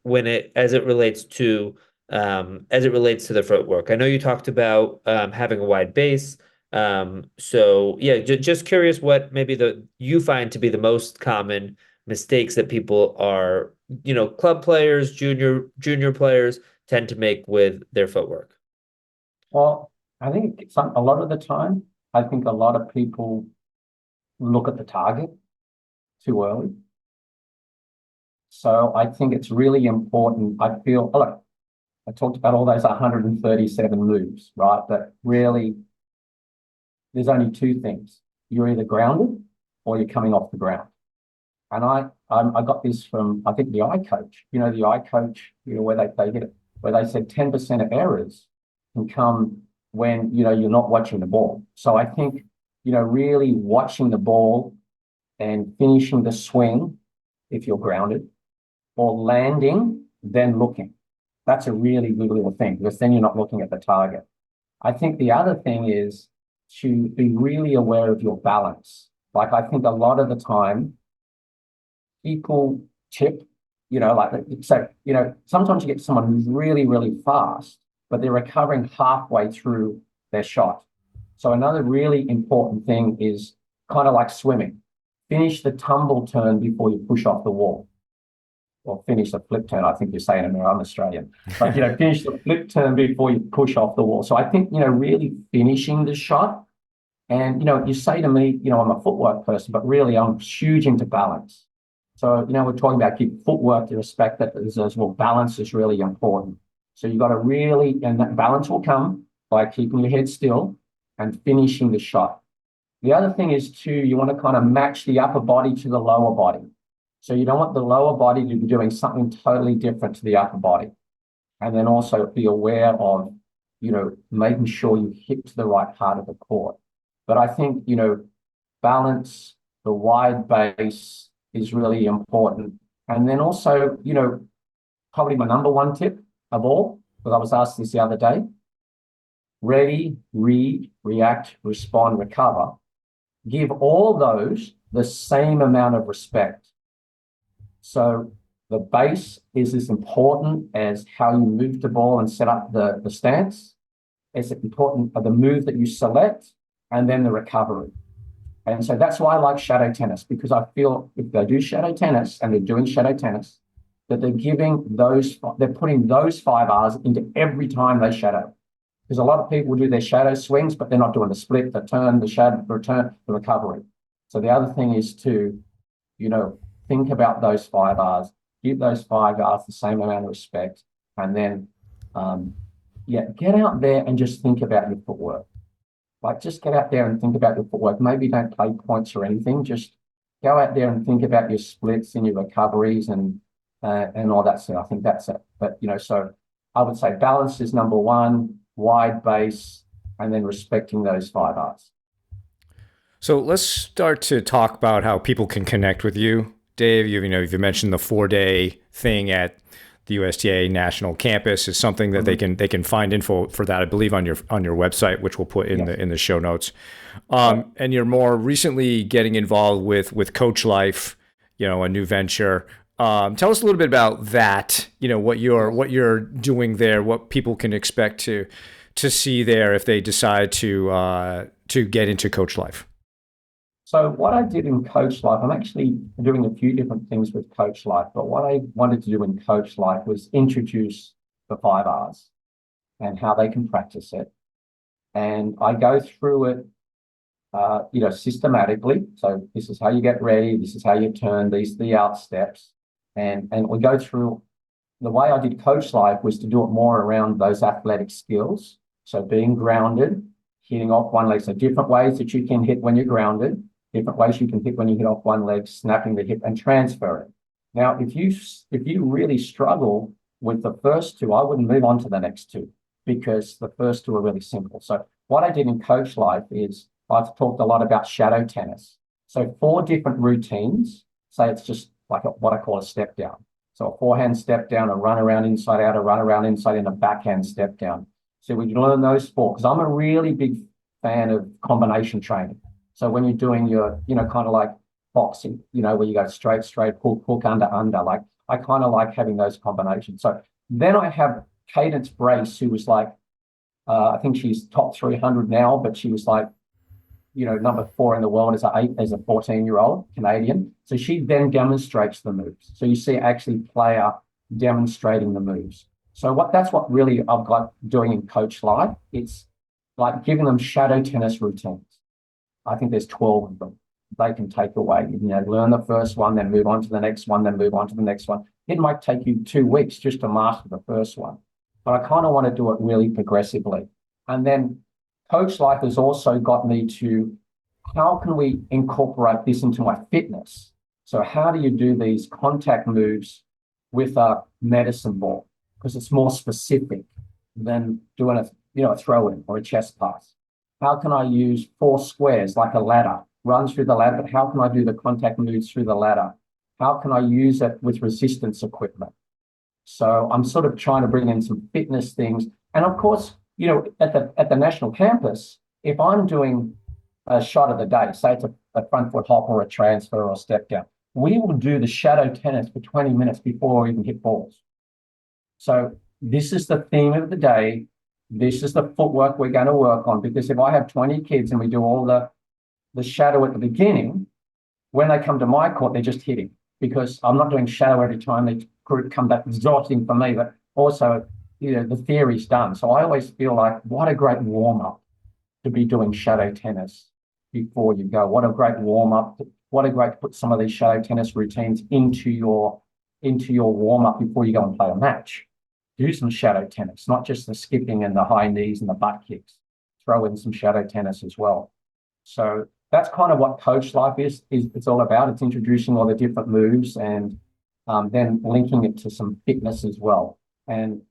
as it relates to their footwork? I know you talked about having a wide base. So yeah, just curious what maybe you find to be the most common mistakes that people are, club players, junior players tend to make with their footwork. Well, I think a lot of the time, I think a lot of people look at the target too early. So I think it's really important. I feel, look, I talked about all those 137 moves, right? But really, there's only 2 things. You're either grounded or you're coming off the ground. And I got this from, I think, the eye coach. The eye coach, where they get it, where they said 10% of errors can come when, you're not watching the ball. So I think really watching the ball and finishing the swing if you're grounded, or landing, then looking. That's a really good little thing because then you're not looking at the target. I think the other thing is to be really aware of your balance. Like I think a lot of the time people tip, sometimes you get someone who's really, really fast, but they're recovering halfway through their shot. So another really important thing is kind of like swimming. Finish the tumble turn before you push off the wall. Or finish the flip turn, I think you're saying in I'm Australian. But finish the flip turn before you push off the wall. So I think, really finishing the shot. And you say to me, I'm a footwork person, but really I'm huge into balance. So, we're talking about keep footwork to respect that as well. Balance is really important. So you got to really, and that balance will come by keeping your head still and finishing the shot. The other thing is too, you want to kind of match the upper body to the lower body. So you don't want the lower body to be doing something totally different to the upper body. And then also be aware of, making sure you hit to the right part of the court. But I think, balance, the wide base is really important. And then also, probably my number one tip of all, because I was asked this the other day, ready, read, react, respond, recover. Give all those the same amount of respect. So the base is as important as how you move the ball and set up the stance. It's important of the move that you select and then the recovery. And so that's why I like shadow tennis, because I feel if they do shadow tennis and they're doing shadow tennis, that they're putting those 5 R's into every time they shadow. Because a lot of people do their shadow swings, but they're not doing the split, the turn, the shadow, the return, the recovery. So the other thing is to, think about those 5 R's, give those 5 R's the same amount of respect, and then, get out there and just think about your footwork. Like just get out there and think about your footwork. Maybe don't play points or anything. Just go out there and think about your splits and your recoveries and all that stuff. I think that's it. But so I would say balance is number one, wide base, and then respecting those 5 R's. So let's start to talk about how people can connect with you. Dave, you've mentioned the 4-day thing at the USTA National Campus is something that they can find info for that, I believe, on your website, which we'll put in the show notes. And you're more recently getting involved with CoachLife, a new venture. Tell us a little bit about that. What you're doing there, what people can expect to see there if they decide to get into CoachLife. So what I did in CoachLife, I'm actually doing a few different things with CoachLife, but what I wanted to do in CoachLife was introduce the 5 R's and how they can practice it. And I go through it, systematically. So this is how you get ready. This is how you turn. These are the out steps. And we go through, the way I did CoachLife was to do it more around those athletic skills. So being grounded, hitting off one leg. So different ways that you can hit when you're grounded. Different ways you can hit when you hit off one leg, snapping the hip and transfer it. Now, if you really struggle with the first two, I wouldn't move on to the next two because the first two are really simple. So what I did in CoachLife is I've talked a lot about shadow tennis. So 4 different routines. Say it's just like what I call a step down. So a forehand step down, a run around inside out, a run around inside, and a backhand step down. So we learn those 4 because I'm a really big fan of combination training. So when you're doing your, kind of like boxing, where you go straight, hook, under, like I kind of like having those combinations. So then I have Cadence Brace, who was like, I think she's top 300 now, but she was like, number 4 in the world as a 14-year-old Canadian. So she then demonstrates the moves. So you see actually player demonstrating the moves. So that's what really I've got doing in CoachLife. It's like giving them shadow tennis routines. I think there's 12 of them they can take away. Learn the first one, then move on to the next one, then move on to the next one. It might take you 2 weeks just to master the first one. But I kind of want to do it really progressively. And then CoachLife has also got me to how can we incorporate this into my fitness? So how do you do these contact moves with a medicine ball? Because it's more specific than doing a throw-in or a chest pass. How can I use 4 squares like a ladder, run through the ladder, but how can I do the contact moves through the ladder? How can I use it with resistance equipment? So I'm sort of trying to bring in some fitness things. And of course, at the national campus, if I'm doing a shot of the day, say it's a front foot hop or a transfer or a step down, we will do the shadow tennis for 20 minutes before we even hit balls. So this is the theme of the day. This is the footwork we're going to work on, because if I have 20 kids and we do all the shadow at the beginning, when they come to my court, they're just hitting, because I'm not doing shadow every time. They come back exhausting for me, but also, the theory's done. So I always feel like, what a great warm up to be doing shadow tennis before you go. What a great warm up. What a great to put some of these shadow tennis routines into your warm up before you go and play a match. Do some shadow tennis, not just the skipping and the high knees and the butt kicks. Throw in some shadow tennis as well. So that's kind of what CoachLife is it's all about. It's introducing all the different moves and then linking it to some fitness as well. And,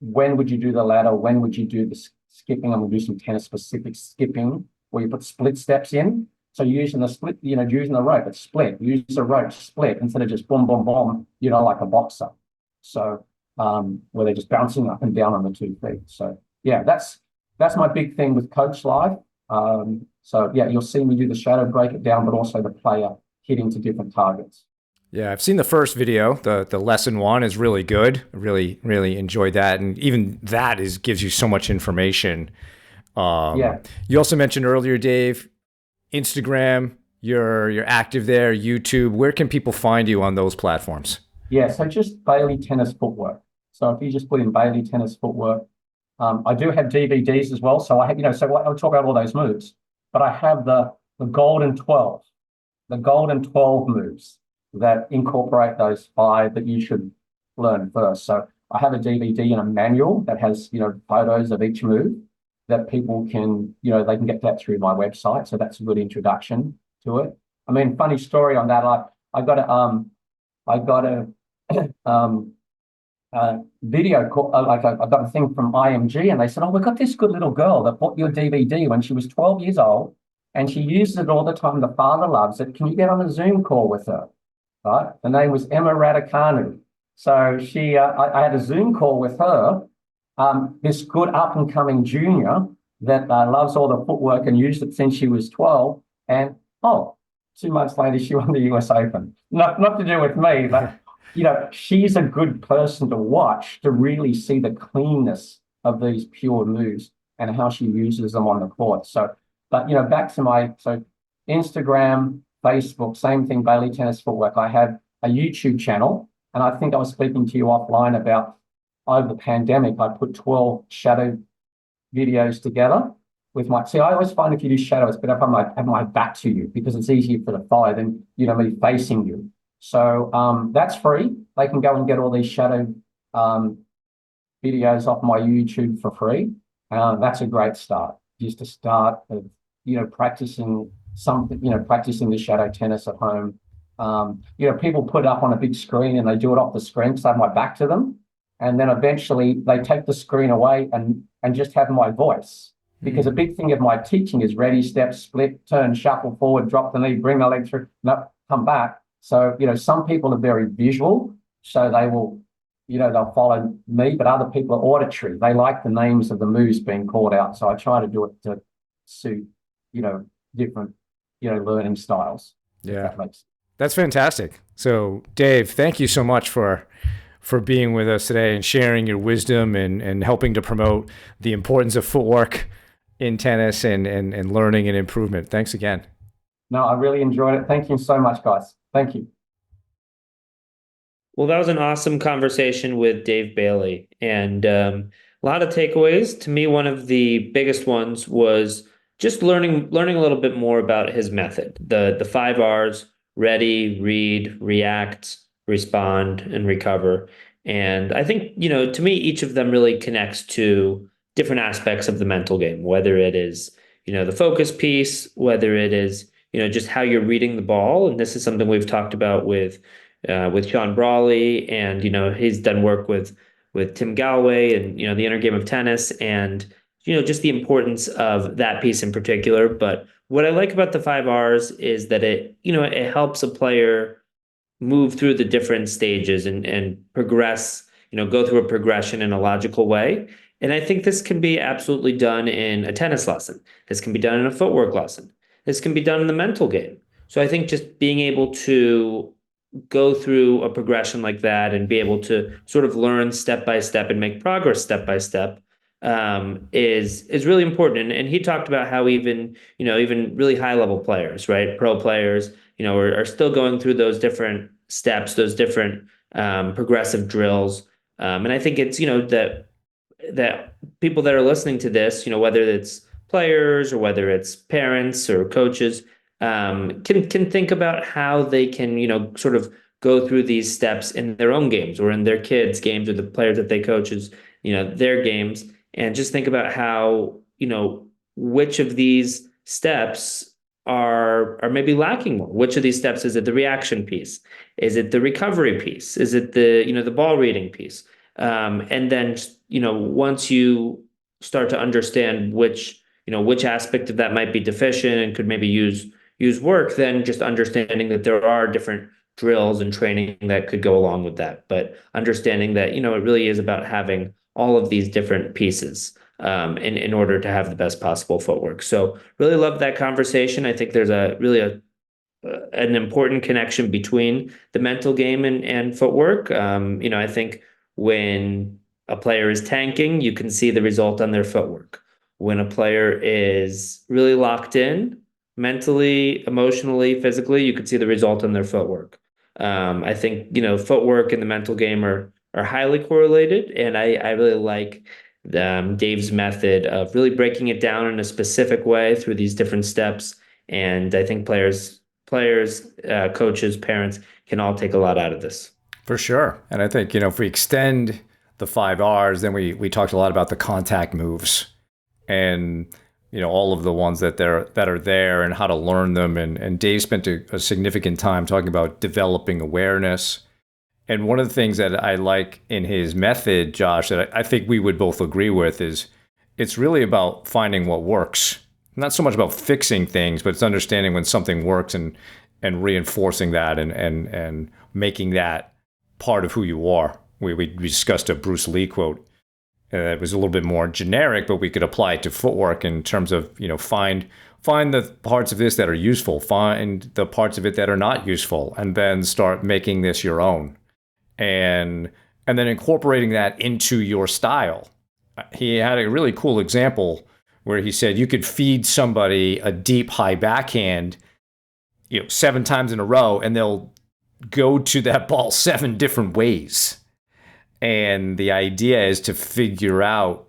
when would you do the ladder? When would you do the skipping? I'm going to do some tennis specific skipping where you put split steps in. So using the split, using the rope, it's split. Use the rope, split, instead of just boom, boom, boom, like a boxer. So where they're just bouncing up and down on the 2 feet. So yeah, that's my big thing with CoachLife. So yeah, you'll see me do the shadow, break it down, but also the player hitting to different targets. Yeah, I've seen the first video. The lesson 1 is really good. I really enjoyed that, and even that gives you so much information. Yeah. You also mentioned earlier, Dave, Instagram. You're active there. YouTube. Where can people find you on those platforms? Yeah, so just Bailey Tennis Footwork. So if you just put in Bailey Tennis Footwork, I do have DVDs as well. So I'll talk about all those moves, but I have the golden 12 moves that incorporate those 5 that you should learn first. So I have a DVD and a manual that has, photos of each move that people can, they can get that through my website. So that's a good introduction to it. I mean, funny story on that. I got a video call, I got a thing from IMG, and they said, "Oh, we got this good little girl that bought your DVD when she was 12 years old, and she uses it all the time. The father loves it. Can you get on a Zoom call with her?" Right? The name was Emma Radicanu. So I had a Zoom call with her, this good up and coming junior that loves all the footwork and used it since she was 12. And 2 months later, she won the US Open. Not to do with me, but she's a good person to watch to really see the cleanness of these pure moves and how she uses them on the court. So, but back to Instagram, Facebook, same thing, Bailey Tennis Footwork. I have a YouTube channel, and I think I was speaking to you offline about, over the pandemic, I put 12 shadow videos together with I always find if you do shadow, it's better if I have my back to you, because it's easier for the follow than, me facing you. So that's free. They can go and get all these shadow videos off my YouTube for free. That's a great start, just to start of, practicing practicing the shadow tennis at home. People put it up on a big screen and they do it off the screen because I have my back to them. And then eventually they take the screen away and just have my voice. Because a big thing of my teaching is ready, step, split, turn, shuffle forward, drop the knee, bring the leg through, no, come back. So, some people are very visual, so they will, they'll follow me, but other people are auditory. They like the names of the moves being called out. So I try to do it to suit, different, learning styles. Yeah, that's fantastic. So, Dave, thank you so much for being with us today and sharing your wisdom and helping to promote the importance of footwork in tennis and learning and improvement. Thanks again. No, I really enjoyed it. Thank you so much, guys. Thank you. Well, that was an awesome conversation with Dave Bailey, and a lot of takeaways. To me, one of the biggest ones was just learning a little bit more about his method, the 5 R's: ready, read, react, respond, and recover. And I think, to me, each of them really connects to different aspects of the mental game, whether it is, the focus piece, whether it is, just how you're reading the ball. And this is something we've talked about with Sean Brawley, and, he's done work with Tim Galloway and, the inner game of tennis, and just the importance of that piece in particular. But what I like about the 5 Rs is that it helps a player move through the different stages and progress, go through a progression in a logical way. And I think this can be absolutely done in a tennis lesson. This can be done in a footwork lesson. This can be done in the mental game. So I think just being able to go through a progression like that and be able to sort of learn step by step and make progress step by step is really important. And he talked about how even really high level players, right, pro players, are still going through those different steps, those different progressive drills. And I think it's that people that are listening to this, whether it's players or whether it's parents or coaches, can think about how they can, sort of go through these steps in their own games or in their kids' games or the players that they coaches, their games, and just think about how, which of these steps are maybe lacking more. Which of these steps is it the reaction piece? Is it the recovery piece? Is it the ball reading piece? And then, once you start to understand which aspect of that might be deficient and could maybe use work, then just understanding that there are different drills and training that could go along with that. But understanding that, it really is about having all of these different pieces in order to have the best possible footwork. So really love that conversation. I think there's an important connection between the mental game and footwork. I think when a player is tanking, you can see the result on their footwork. When a player is really locked in, mentally, emotionally, physically, you can see the result on their footwork. I think, footwork and the mental game are highly correlated. And I really like Dave's method of really breaking it down in a specific way through these different steps. And I think players, coaches, parents can all take a lot out of this. For sure. And I think, if we extend the 5 Rs, then we talked a lot about the contact moves and, all of the ones that are there and how to learn them. And Dave spent a significant time talking about developing awareness. And one of the things that I like in his method, Josh, that I think we would both agree with is it's really about finding what works. Not so much about fixing things, but it's understanding when something works and reinforcing that and making that part of who you are. We discussed a Bruce Lee quote that was a little bit more generic, but we could apply it to footwork in terms of, find the parts of this that are useful, find the parts of it that are not useful, and then start making this your own. And then incorporating that into your style. He had a really cool example where he said you could feed somebody a deep high backhand, 7 times in a row, and they'll go to that ball 7 different ways. And the idea is to figure out,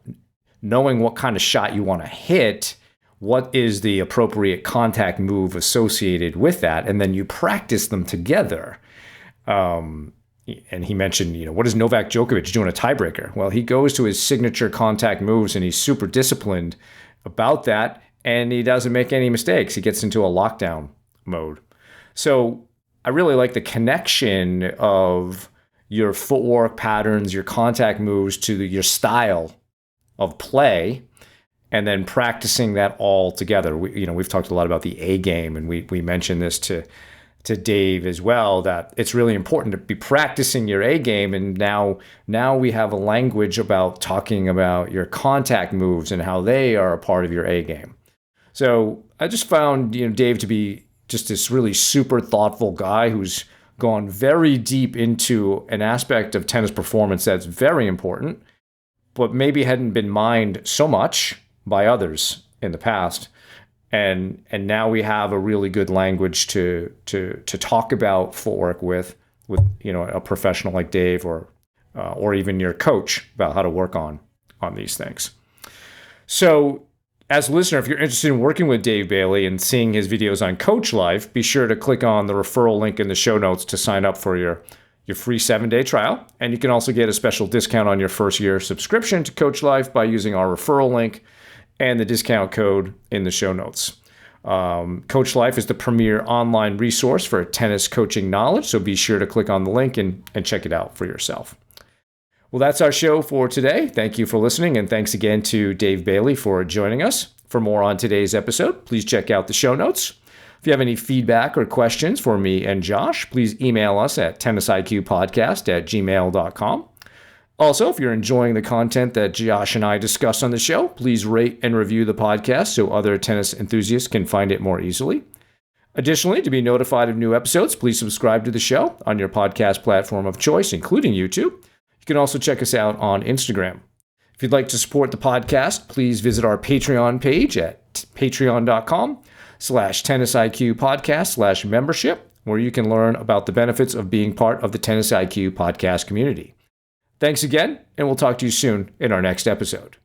knowing what kind of shot you want to hit, what is the appropriate contact move associated with that, and then you practice them together. And he mentioned, what is Novak Djokovic doing a tiebreaker? Well, he goes to his signature contact moves and he's super disciplined about that, and he doesn't make any mistakes. He gets into a lockdown mode. So I really like the connection of your footwork patterns, your contact moves to your style of play, and then practicing that all together. We've talked a lot about the A game, and we mentioned this to Dave as well, that it's really important to be practicing your A game. And now we have a language about talking about your contact moves and how they are a part of your A game. So I just found, Dave to be just this really super thoughtful guy who's gone very deep into an aspect of tennis performance that's very important, but maybe hadn't been mined so much by others in the past. And now we have a really good language to talk about footwork with a professional like Dave or even your coach about how to work on these things. So as a listener, if you're interested in working with Dave Bailey and seeing his videos on CoachLife, be sure to click on the referral link in the show notes to sign up for your free 7-day trial. And you can also get a special discount on your first year subscription to CoachLife by using our referral link and the discount code in the show notes. CoachLife is the premier online resource for tennis coaching knowledge, so be sure to click on the link and check it out for yourself. Well, that's our show for today. Thank you for listening, and thanks again to Dave Bailey for joining us. For more on today's episode, please check out the show notes. If you have any feedback or questions for me and Josh, please email us at tennisiqpodcast@gmail.com. Also, if you're enjoying the content that Josh and I discuss on the show, please rate and review the podcast so other tennis enthusiasts can find it more easily. Additionally, to be notified of new episodes, please subscribe to the show on your podcast platform of choice, including YouTube. You can also check us out on Instagram. If you'd like to support the podcast, please visit our Patreon page at patreon.com/tennisiqpodcast/membership, where you can learn about the benefits of being part of the Tennis IQ podcast community. Thanks again, and we'll talk to you soon in our next episode.